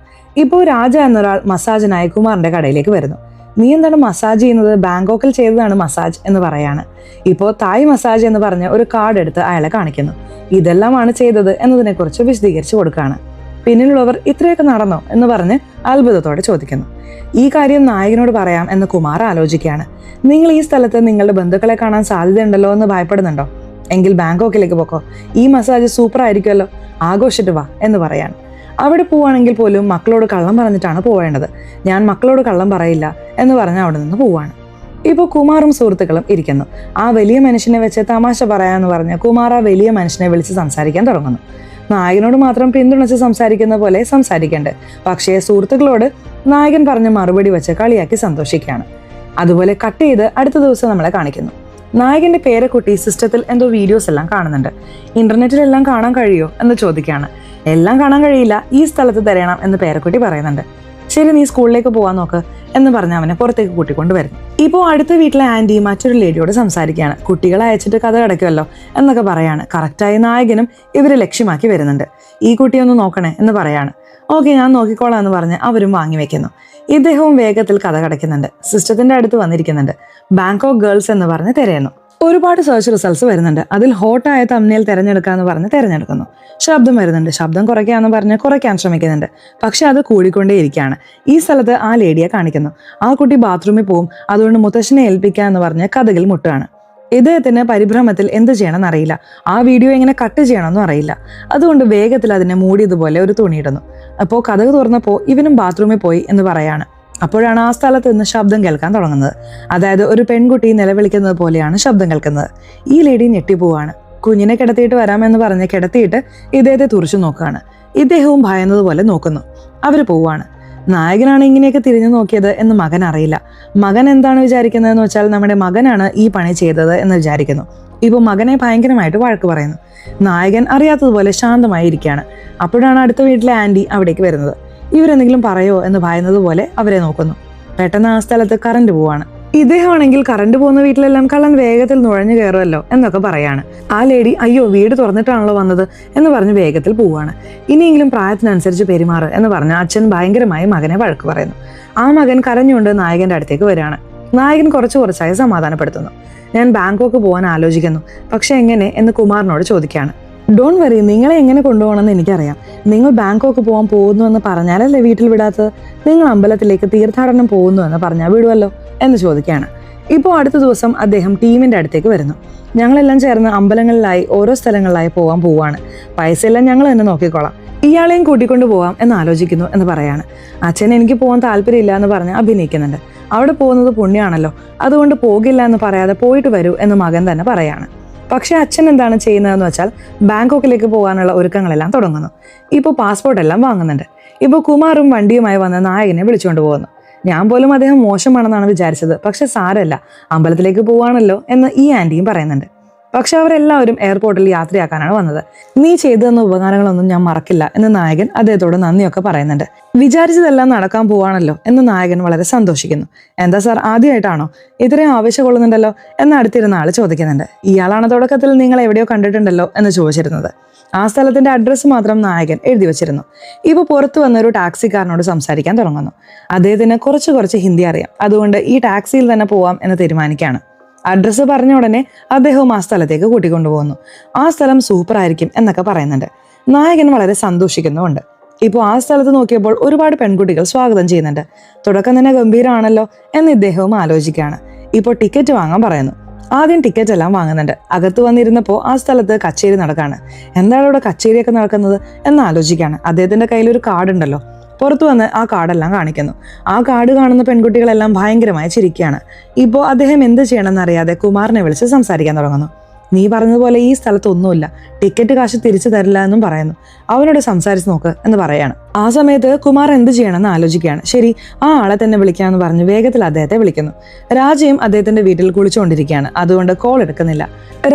ഇപ്പോൾ രാജ എന്നൊരാൾ മസാജിനായി കുമാറിന്റെ കടയിലേക്ക് വരുന്നു. നീ എന്താണ് മസാജ് ചെയ്യുന്നത്? ബാങ്കോക്കിൽ ചെയ്തതാണ് മസാജ് എന്ന് പറയാണ്. ഇപ്പോൾ തായ് മസാജ് എന്ന് പറഞ്ഞ് ഒരു കാർഡ് എടുത്ത് അയാളെ കാണിക്കുന്നു. ഇതെല്ലാമാണ് ചെയ്തത് എന്നതിനെ കുറിച്ച് വിശദീകരിച്ചു കൊടുക്കുകയാണ്. പിന്നിലുള്ളവർ ഇത്രയൊക്കെ നടന്നോ എന്ന് പറഞ്ഞ് അത്ഭുതത്തോടെ ചോദിക്കുന്നു. ഈ കാര്യം നായകനോട് പറയാം എന്ന് കുമാർ ആലോചിക്കുകയാണ്. നിങ്ങൾ ഈ സ്ഥലത്ത് നിങ്ങളുടെ ബന്ധുക്കളെ കാണാൻ സാധ്യതയുണ്ടല്ലോ എന്ന് ഭയപ്പെടുന്നുണ്ടോ? എങ്കിൽ ബാങ്കോക്കിലേക്ക് പോക്കോ, ഈ മസാജ് സൂപ്പർ ആയിരിക്കുമല്ലോ, ആഘോഷിട്ട് വാ എന്ന് പറയാണ്. അവിടെ പോവാണെങ്കിൽ പോലും മക്കളോട് കള്ളം പറഞ്ഞിട്ടാണ് പോവേണ്ടത്. ഞാൻ മക്കളോട് കള്ളം പറയില്ല എന്ന് പറഞ്ഞ് അവിടെ നിന്ന് പോവാണ്. ഇപ്പോൾ കുമാറും സുഹൃത്തുക്കളും ഇരിക്കുന്നു. ആ വലിയ മനുഷ്യനെ വെച്ച് തമാശ പറയാമെന്ന് പറഞ്ഞ് കുമാർ ആ വലിയ മനുഷ്യനെ വിളിച്ച് സംസാരിക്കാൻ തുടങ്ങുന്നു. നായകനോട് മാത്രം പിന്തുണച്ച് സംസാരിക്കുന്ന പോലെ സംസാരിക്കണ്ട്. പക്ഷേ സുഹൃത്തുക്കളോട് നായകൻ പറഞ്ഞ മറുപടി വെച്ച് കളിയാക്കി സന്തോഷിക്കുകയാണ്. അതുപോലെ കട്ട് ചെയ്ത് അടുത്ത ദിവസം നമ്മളെ കാണിക്കുന്നു. നായകന്റെ പേരക്കുട്ടി സിസ്റ്റത്തിൽ എന്തോ വീഡിയോസ് എല്ലാം കാണുന്നുണ്ട്. ഇന്റർനെറ്റിലെല്ലാം കാണാൻ കഴിയുമോ എന്ന് ചോദിക്കുകയാണ്. എല്ലാം കാണാൻ കഴിയില്ല, ഈ സ്ഥലത്ത് തരണം എന്ന് പേരക്കുട്ടി പറയുന്നുണ്ട്. ശരി, നീ സ്കൂളിലേക്ക് പോവാൻ നോക്ക് എന്ന് പറഞ്ഞ് അവനെ പുറത്തേക്ക് കൂട്ടിക്കൊണ്ടുവരുന്നു. ഇപ്പോൾ അടുത്ത വീട്ടിലെ ആന്റി മറ്റൊരു ലേഡിയോട് സംസാരിക്കുകയാണ്. കുട്ടികളെ അയച്ചിട്ട് കഥ കിടക്കുമല്ലോ എന്നൊക്കെ പറയാണ്. കറക്റ്റായി നായകനും ഇവരെ ലക്ഷ്യമാക്കി വരുന്നുണ്ട്. ഈ കുട്ടിയൊന്ന് നോക്കണേ എന്ന് പറയാണ്. ഓക്കെ, ഞാൻ നോക്കിക്കോളാം എന്ന് പറഞ്ഞ് അവരും വാങ്ങി വെക്കുന്നു. ഇദ്ദേഹവും വേഗത്തിൽ കഥ കടയ്ക്കുന്നുണ്ട്. സിസ്റ്റത്തിന്റെ അടുത്ത് വന്നിരിക്കുന്നുണ്ട്. ബാങ്കോക്ക് ഗേൾസ് എന്ന് പറഞ്ഞ് തിരയുന്നു. ഒരുപാട് സെർച്ച് റിസൾട്ട്സ് വരുന്നുണ്ട്. അതിൽ ഹോട്ടായ തംബ്നെയിൽ തിരഞ്ഞെടുക്കാന്ന് പറഞ്ഞ് തിരഞ്ഞെടുക്കുന്നു. ശബ്ദം വരുന്നുണ്ട്. ശബ്ദം കുറയ്ക്കാന്ന് പറഞ്ഞ് കുറയ്ക്കാൻ ശ്രമിക്കുന്നുണ്ട്. പക്ഷെ അത് കൂടിക്കൊണ്ടേയിരിക്കുകയാണ്. ഈ സ്ഥലത്ത് ആ ലേഡിയെ കാണിക്കുന്നു. ആ കുട്ടി ബാത്റൂമിൽ പോവും, അതുകൊണ്ട് മുത്തശ്ശനെ ഏൽപ്പിക്കാന്ന് പറഞ്ഞ് കഥകിൽ മുട്ടുകയാണ്. ഇദ്ദേഹത്തിന് പരിഭ്രമത്തിൽ എന്ത് ചെയ്യണമെന്ന് അറിയില്ല. ആ വീഡിയോ എങ്ങനെ കട്ട് ചെയ്യണമെന്നും അറിയില്ല. അതുകൊണ്ട് വേഗത്തിൽ അതിനെ മൂടിയതുപോലെ ഒരു തുണിയിടുന്നു. അപ്പോൾ കഥക് തുറന്നപ്പോൾ ഇവനും ബാത്റൂമിൽ പോയി എന്ന് പറയാണ്. അപ്പോഴാണ് ആ സ്ഥലത്ത് നിന്ന് ശബ്ദം കേൾക്കാൻ തുടങ്ങുന്നത്. അതായത് ഒരു പെൺകുട്ടി നിലവിളിക്കുന്നത് പോലെയാണ് ശബ്ദം കേൾക്കുന്നത്. ഈ ലേഡി ഞെട്ടിപ്പോവാണ്. കുഞ്ഞിനെ കിടത്തിയിട്ട് വരാമെന്ന് പറഞ്ഞ് കിടത്തിയിട്ട് ഇദ്ദേഹത്തെ തുറച്ചു നോക്കുകയാണ്. ഇദ്ദേഹവും ഭയന്നതുപോലെ നോക്കുന്നു. അവർ പോവാണ്. നായകനാണ് ഇങ്ങനെയൊക്കെ തിരിഞ്ഞു നോക്കിയത് എന്ന് മകൻ അറിയില്ല. മകൻ എന്താണ് വിചാരിക്കുന്നതെന്ന് വെച്ചാൽ നമ്മുടെ മകനാണ് ഈ പണി ചെയ്തത് എന്ന് വിചാരിക്കുന്നു. ഇപ്പോൾ മകനെ ഭയങ്കരമായിട്ട് വഴക്ക് പറയുന്നു. നായകൻ അറിയാത്തതുപോലെ ശാന്തമായി ഇരിക്കുകയാണ്. അപ്പോഴാണ് അടുത്ത വീട്ടിലെ ആന്റി അവിടേക്ക് വരുന്നത്. ഇവരെന്തെങ്കിലും പറയോ എന്ന് ഭയന്നതുപോലെ അവരെ നോക്കുന്നു. പെട്ടെന്ന് ആ സ്ഥലത്ത് കറണ്ട് പോവാണ്. ഇദ്ദേഹമാണെങ്കിൽ കറണ്ട് പോകുന്ന വീട്ടിലെല്ലാം കള്ളൻ വേഗത്തിൽ നുഴഞ്ഞു കയറുമല്ലോ എന്നൊക്കെ പറയാണ്. ആ ലേഡി അയ്യോ വീട് തുറന്നിട്ടാണല്ലോ വന്നത് എന്ന് പറഞ്ഞ് വേഗത്തിൽ പോവാണ്. ഇനിയെങ്കിലും പ്രായത്തിനനുസരിച്ച് പെരുമാറ് എന്ന് പറഞ്ഞ് അച്ഛൻ ഭയങ്കരമായി മകനെ വഴക്ക് പറയുന്നു. ആ മകൻ കരഞ്ഞുകൊണ്ട് നായകന്റെ അടുത്തേക്ക് വരികയാണ്. നായകൻ കുറച്ചായി സമാധാനപ്പെടുത്തുന്നു. ഞാൻ ബാങ്കോക്ക് പോകാൻ ആലോചിക്കുന്നു, പക്ഷെ എങ്ങനെ എന്ന് കുമാറിനോട് ചോദിക്കുകയാണ്. ഡോൺ വറി, നിങ്ങളെ എങ്ങനെ കൊണ്ടുപോകണമെന്ന് എനിക്കറിയാം. നിങ്ങൾ ബാങ്കോക്ക് പോകാൻ പോകുന്നു എന്ന് പറഞ്ഞാലല്ലേ വീട്ടിൽ വിടാത്തത്? നിങ്ങൾ അമ്പലത്തിലേക്ക് തീർത്ഥാടനം പോകുന്നു എന്ന് പറഞ്ഞാൽ വിടുമല്ലോ എന്ന് ചോദിക്കുകയാണ്. ഇപ്പോൾ അടുത്ത ദിവസം അദ്ദേഹം ടീമിന്റെ അടുത്തേക്ക് വരുന്നു. ഞങ്ങളെല്ലാം ചേർന്ന് അമ്പലങ്ങളിലായി ഓരോ സ്ഥലങ്ങളിലായി പോകാൻ പോവാണ്. പൈസയെല്ലാം ഞങ്ങൾ തന്നെ നോക്കിക്കോളാം, ഇയാളെയും കൂട്ടിക്കൊണ്ട് പോവാം എന്ന് ആലോചിക്കുന്നു എന്ന് പറയാണ്. അച്ഛൻ എനിക്ക് പോകാൻ താല്പര്യമില്ല എന്ന് പറഞ്ഞ് അഭിനയിക്കുന്നുണ്ട്. അവിടെ പോകുന്നത് പുണ്യമാണല്ലോ, അതുകൊണ്ട് പോകില്ല എന്ന് പറയാതെ പോയിട്ട് വരൂ എന്ന് മകൻ തന്നെ പറയാണ്. പക്ഷെ അച്ഛൻ എന്താണ് ചെയ്യുന്നതെന്ന് വെച്ചാൽ ബാങ്കോക്കിലേക്ക് പോകാനുള്ള ഒരുക്കങ്ങളെല്ലാം തുടങ്ങുന്നു. ഇപ്പോൾ പാസ്പോർട്ട് എല്ലാം വാങ്ങുന്നുണ്ട്. ഇപ്പോൾ കുമാറും വണ്ടിയുമായി വന്ന് നായകനെ വിളിച്ചുകൊണ്ട് പോകുന്നു. ഞാൻ പോലും അദ്ദേഹം മോശമാണെന്നാണ് വിചാരിച്ചത്, പക്ഷെ സാരല്ല, അമ്പലത്തിലേക്ക് പോവാണല്ലോ എന്ന് ഈ ആന്റിയും പറയുന്നുണ്ട്. പക്ഷെ അവരെല്ലാവരും എയർപോർട്ടിൽ യാത്രയാക്കാനാണ് വന്നത്. നീ ചെയ്തു തന്ന ഉപകാരങ്ങളൊന്നും ഞാൻ മറക്കില്ല എന്ന് നായകൻ അദ്ദേഹത്തോട് നന്ദിയൊക്കെ പറയുന്നുണ്ട്. വിചാരിച്ചതെല്ലാം നടക്കാൻ പോവാണല്ലോ എന്ന് നായകൻ വളരെ സന്തോഷിക്കുന്നു. എന്താ സാർ, ആദ്യമായിട്ടാണോ ഇത്രയും ആവശ്യം കൊള്ളുന്നുണ്ടല്ലോ എന്ന് അടുത്തിരുന്ന ആള് ചോദിക്കുന്നുണ്ട്. ഇയാളാണ് തുടക്കത്തിൽ നിങ്ങൾ എവിടെയോ കണ്ടിട്ടുണ്ടല്ലോ എന്ന് ചോദിച്ചിരുന്നത്. ആ സ്ഥലത്തിന്റെ അഡ്രസ്സ് മാത്രം നായകൻ എഴുതി വെച്ചിരുന്നു. ഇപ്പോൾ പുറത്തു വന്ന ഒരു ടാക്സിക്കാരനോട് സംസാരിക്കാൻ തുടങ്ങുന്നു. അദ്ദേഹത്തിന് കുറച്ച് ഹിന്ദി അറിയാം. അതുകൊണ്ട് ഈ ടാക്സിയിൽ തന്നെ പോവാം എന്ന് തീരുമാനിക്കുകയാണ്. അഡ്രസ്സ് പറഞ്ഞ ഉടനെ അദ്ദേഹവും ആ സ്ഥലത്തേക്ക് കൂട്ടിക്കൊണ്ടുപോകുന്നു. ആ സ്ഥലം സൂപ്പർ ആയിരിക്കും എന്നൊക്കെ പറയുന്നുണ്ട്. നായകൻ വളരെ സന്തോഷിക്കുന്നുമുണ്ട്. ഇപ്പോൾ ആ സ്ഥലത്ത് നോക്കിയപ്പോൾ ഒരുപാട് പെൺകുട്ടികൾ സ്വാഗതം ചെയ്യുന്നുണ്ട്. തുടക്കം തന്നെ ഗംഭീരമാണല്ലോ എന്ന് ഇദ്ദേഹവും ആലോചിക്കുകയാണ്. ഇപ്പോൾ ടിക്കറ്റ് വാങ്ങാൻ പറയുന്നു. ആദ്യം ടിക്കറ്റ് എല്ലാം വാങ്ങുന്നുണ്ട്. അകത്ത് വന്നിരുന്നപ്പോൾ ആ സ്ഥലത്ത് കച്ചേരി നടക്കാണ്. എന്താണ് ഇവിടെ കച്ചേരിയൊക്കെ നടക്കുന്നത് എന്ന് ആലോചിക്കുകയാണ്. അദ്ദേഹത്തിന്റെ കയ്യിൽ ഒരു കാർഡ് ഉണ്ടല്ലോ. പുറത്തു വന്ന് ആ കാർഡെല്ലാം കാണിക്കുന്നു. ആ കാർഡ് കാണുന്ന പെൺകുട്ടികളെല്ലാം ഭയങ്കരമായി ചിരിക്കുകയാണ്. ഇപ്പോൾ അദ്ദേഹം എന്ത് ചെയ്യണമെന്ന് അറിയാതെ കുമാറിനെ വിളിച്ച് സംസാരിക്കാൻ തുടങ്ങുന്നു. നീ പറഞ്ഞതുപോലെ ഈ സ്ഥലത്തൊന്നുമില്ല, ടിക്കറ്റ് കാശ് തിരിച്ചു തരില്ല എന്നും പറയുന്നു. അവനോട് സംസാരിച്ച് നോക്ക് എന്ന് പറയാണ്. ആ സമയത്ത് കുമാർ എന്ത് ചെയ്യണമെന്ന് ആലോചിക്കുകയാണ്. ശരി, ആ ആളെ തന്നെ വിളിക്കാമെന്ന് പറഞ്ഞ് വേഗത്തിൽ അദ്ദേഹത്തെ വിളിക്കുന്നു. രാജയും അദ്ദേഹത്തിന്റെ വീട്ടിൽ കുളിച്ചുകൊണ്ടിരിക്കുകയാണ്. അതുകൊണ്ട് കോൾ എടുക്കുന്നില്ല.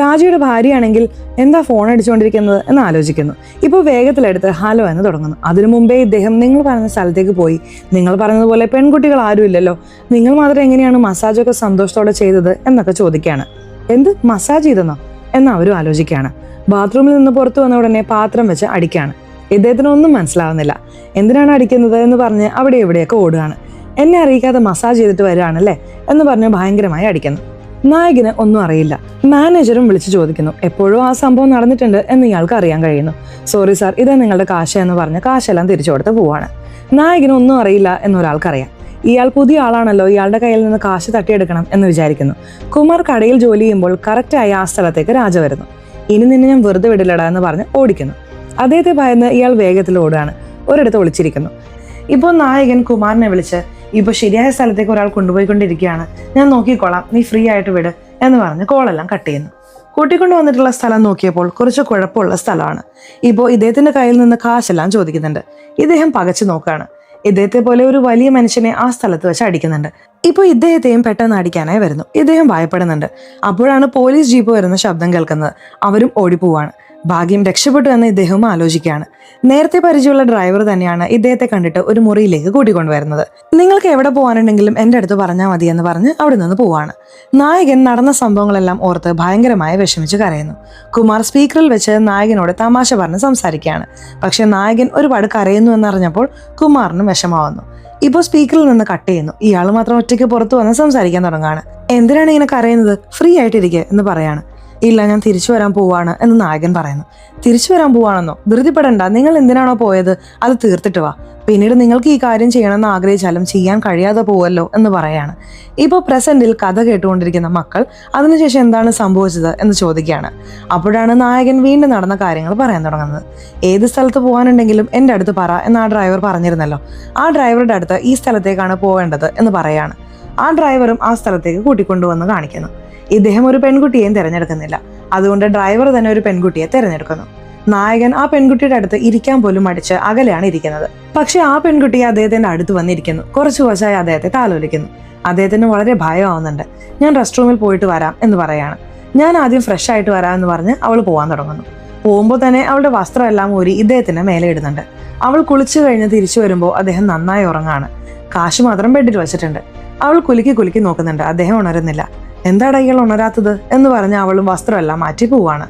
രാജയുടെ ഭാര്യയാണെങ്കിൽ എന്താ ഫോൺ അടിച്ചുകൊണ്ടിരിക്കുന്നത് എന്ന് ആലോചിക്കുന്നു. ഇപ്പോൾ വേഗത്തിലെടുത്ത് ഹലോ എന്ന് തുടങ്ങുന്നു. അതിനു മുമ്പേ ഇദ്ദേഹം നിങ്ങൾ പറഞ്ഞ സ്ഥലത്തേക്ക് പോയി. നിങ്ങൾ പറഞ്ഞതുപോലെ പെൺകുട്ടികൾ ആരും ഇല്ലല്ലോ, നിങ്ങൾ മാത്രം എങ്ങനെയാണ് മസാജൊക്കെ സന്തോഷത്തോടെ ചെയ്തത് എന്നൊക്കെ ചോദിക്കുകയാണ്. എന്ത് മസാജ് ചെയ്തെന്നോ എന്ന് അവരും ആലോചിക്കുകയാണ്. ബാത്റൂമിൽ നിന്ന് പുറത്തു വന്ന ഉടനെ പാത്രം വെച്ച് അടിക്കുകയാണ്. ഇദ്ദേഹത്തിനൊന്നും മനസ്സിലാവുന്നില്ല. എന്തിനാണ് അടിക്കുന്നത് എന്ന് പറഞ്ഞ് അവിടെ എവിടെയൊക്കെ ഓടുകയാണ്. എന്നെ അറിയിക്കാതെ മസാജ് ചെയ്തിട്ട് വരികയാണല്ലേ എന്ന് പറഞ്ഞ് ഭയങ്കരമായി അടിക്കുന്നു. നായകന് ഒന്നും അറിയില്ല. മാനേജറും വിളിച്ചു ചോദിക്കുന്നു. എപ്പോഴും ആ സംഭവം നടന്നിട്ടുണ്ട് എന്ന് ഇയാൾക്ക് അറിയാൻ കഴിയുന്നു. സോറി സാർ, ഇതാ നിങ്ങളുടെ കാശ് എന്ന് പറഞ്ഞ് കാശെല്ലാം തിരിച്ചു കൊടുത്ത് പോവാണ്. നായകന് ഒന്നും അറിയില്ല എന്നൊരാൾക്കറിയാം. ഇയാൾ പുതിയ ആളാണല്ലോ, ഇയാളുടെ കയ്യിൽ നിന്ന് കാശ് തട്ടിയെടുക്കണം എന്ന് വിചാരിക്കുന്നു. കുമാർ കടയിൽ ജോലി ചെയ്യുമ്പോൾ കറക്റ്റായി ആ സ്ഥലത്തേക്ക് രാജ വരുന്നു. ഇനി നിന്നെ ഞാൻ വെറുതെ വിടില്ലടാ എന്ന് പറഞ്ഞ് ഓടിക്കുന്നു. അദ്ദേഹത്തെ ഭയന്ന് ഇയാൾ വേഗത്തിൽ ഓടുകയാണ്. ഒരിടത്ത് ഒളിച്ചിരിക്കുന്നു. ഇപ്പോൾ നായകൻ കുമാറിനെ വിളിച്ച്, ഇപ്പോൾ ശരിയായ സ്ഥലത്തേക്ക് ഒരാൾ കൊണ്ടുപോയിക്കൊണ്ടിരിക്കുകയാണ്, ഞാൻ നോക്കിക്കോളാം, നീ ഫ്രീ ആയിട്ട് വിട് എന്ന് പറഞ്ഞ് കോളെല്ലാം കട്ട് ചെയ്യുന്നു. കൂട്ടിക്കൊണ്ടു വന്നിട്ടുള്ള സ്ഥലം നോക്കിയപ്പോൾ കുറച്ച് കുഴപ്പമുള്ള സ്ഥലമാണ്. ഇപ്പോൾ ഇദ്ദേഹത്തിന്റെ കയ്യിൽ നിന്ന് കാശെല്ലാം ചോദിക്കുന്നുണ്ട്. ഇദ്ദേഹം പകച്ചു നോക്കുകയാണ്. ഇദ്ദേഹത്തെ പോലെ ഒരു വലിയ മനുഷ്യനെ ആ സ്ഥലത്ത് വെച്ച് അടിക്കുന്നുണ്ട്. ഇപ്പോൾ ഇദ്ദേഹത്തെയും പെട്ടെന്ന് അടിക്കാനായി വരുന്നു. ഇദ്ദേഹം ഭയപ്പെടുന്നുണ്ട്. അപ്പോഴാണ് പോലീസ് ജീപ്പ് വരുന്ന ശബ്ദം കേൾക്കുന്നത്. അവരും ഓടിപ്പോവാണ്. ഭാഗ്യം രക്ഷപ്പെട്ടു എന്ന് ഇദ്ദേഹവും ആലോചിക്കുകയാണ്. നേരത്തെ പരിചയമുള്ള ഡ്രൈവർ തന്നെയാണ് ഇദ്ദേഹത്തെ കണ്ടിട്ട് ഒരു മുറിയിലേക്ക് കൂട്ടിക്കൊണ്ടുവരുന്നത്. നിങ്ങൾക്ക് എവിടെ പോകാനുണ്ടെങ്കിലും എൻ്റെ അടുത്ത് പറഞ്ഞാൽ മതി എന്ന് പറഞ്ഞ് അവിടെ നിന്ന് പോവാണ്. നായകൻ നടന്ന സംഭവങ്ങളെല്ലാം ഓർത്ത് ഭയങ്കരമായി വിഷമിച്ച് കരയുന്നു. കുമാർ സ്പീക്കറിൽ വെച്ച് നായകനോട് തമാശ പറഞ്ഞ് സംസാരിക്കുകയാണ്. പക്ഷെ നായകൻ ഒരുപാട് കരയുന്നു എന്നറിഞ്ഞപ്പോൾ കുമാറിനും വിഷമാവുന്നു. ഇപ്പോൾ സ്പീക്കറിൽ നിന്ന് കട്ട് ചെയ്യുന്നു. ഇയാൾ മാത്രം ഒറ്റയ്ക്ക് പുറത്തു വന്ന് സംസാരിക്കാൻ തുടങ്ങുകയാണ്. എന്തിനാണ് ഇങ്ങനെ കരയുന്നത്, ഫ്രീ ആയിട്ടിരിക്കുക എന്ന് പറയാണ്. ഇല്ല, ഞാൻ തിരിച്ചു വരാൻ പോവാണ് എന്ന് നായകൻ പറയുന്നു. തിരിച്ചു വരാൻ പോവാണെന്നോ? ധൃതിപ്പെടണ്ട, നിങ്ങൾ എന്തിനാണോ പോയത് അത് തീർത്തിട്ട് വാ. പിന്നീട് നിങ്ങൾക്ക് ഈ കാര്യം ചെയ്യണമെന്ന് ആഗ്രഹിച്ചാലും ചെയ്യാൻ കഴിയാതെ പോവല്ലോ എന്ന് പറയാണ്. ഇപ്പോൾ പ്രസന്റിൽ കഥ കേട്ടുകൊണ്ടിരിക്കുന്ന മക്കൾ അതിനുശേഷം എന്താണ് സംഭവിച്ചത് എന്ന് ചോദിക്കുകയാണ്. അപ്പോഴാണ് നായകൻ വീണ്ടും നടന്ന കാര്യങ്ങൾ പറയാൻ തുടങ്ങുന്നത്. ഏത് സ്ഥലത്ത് പോകാനുണ്ടെങ്കിലും എൻ്റെ അടുത്ത് പറ എന്ന് ആ ഡ്രൈവർ പറഞ്ഞിരുന്നല്ലോ, ആ ഡ്രൈവറുടെ അടുത്ത് ഈ സ്ഥലത്തേക്കാണ് പോവേണ്ടത് എന്ന് പറയാണ്. ആ ഡ്രൈവറും ആ സ്ഥലത്തേക്ക് കൂട്ടിക്കൊണ്ടുവന്ന് കാണിക്കുന്നു. ഇദ്ദേഹം ഒരു പെൺകുട്ടിയെയും തിരഞ്ഞെടുക്കുന്നില്ല. അതുകൊണ്ട് ഡ്രൈവർ തന്നെ ഒരു പെൺകുട്ടിയെ തിരഞ്ഞെടുക്കുന്നു. നായകൻ ആ പെൺകുട്ടിയുടെ അടുത്ത് ഇരിക്കാൻ പോലും മടിച്ച് അകലെയാണ് ഇരിക്കുന്നത്. പക്ഷെ ആ പെൺകുട്ടി അദ്ദേഹത്തിന്റെ അടുത്ത് വന്നിരിക്കുന്നു. കുറച്ചായി അദ്ദേഹത്തെ താലോലിക്കുന്നു. അദ്ദേഹത്തിന് വളരെ ഭയമാവുന്നുണ്ട്. ഞാൻ റെസ്റ്റ് റൂമിൽ പോയിട്ട് വരാം എന്ന് പറയാണ്. ഞാൻ ആദ്യം ഫ്രഷ് ആയിട്ട് വരാം എന്ന് പറഞ്ഞ് അവൾ പോകാൻ തുടങ്ങുന്നു. പോകുമ്പോൾ തന്നെ അവളുടെ വസ്ത്രമെല്ലാം ഊരി ഇദ്ദേഹത്തിന്റെ മേലെ ഇടുന്നുണ്ട്. അവൾ കുളിച്ചു കഴിഞ്ഞ് തിരിച്ചു വരുമ്പോൾ അദ്ദേഹം നന്നായി ഉറങ്ങാണ്. കാശ് മാത്രം ബെഡിൽ വെച്ചിട്ടുണ്ട്. അവൾ കുലുക്കി നോക്കുന്നുണ്ട്. അദ്ദേഹം ഉണരുന്നില്ല. എന്താടാ ഇയാൾ ഉണരാത്തത് എന്ന് പറഞ്ഞ് അവളും വസ്ത്രമെല്ലാം മാറ്റി പോവാണ്.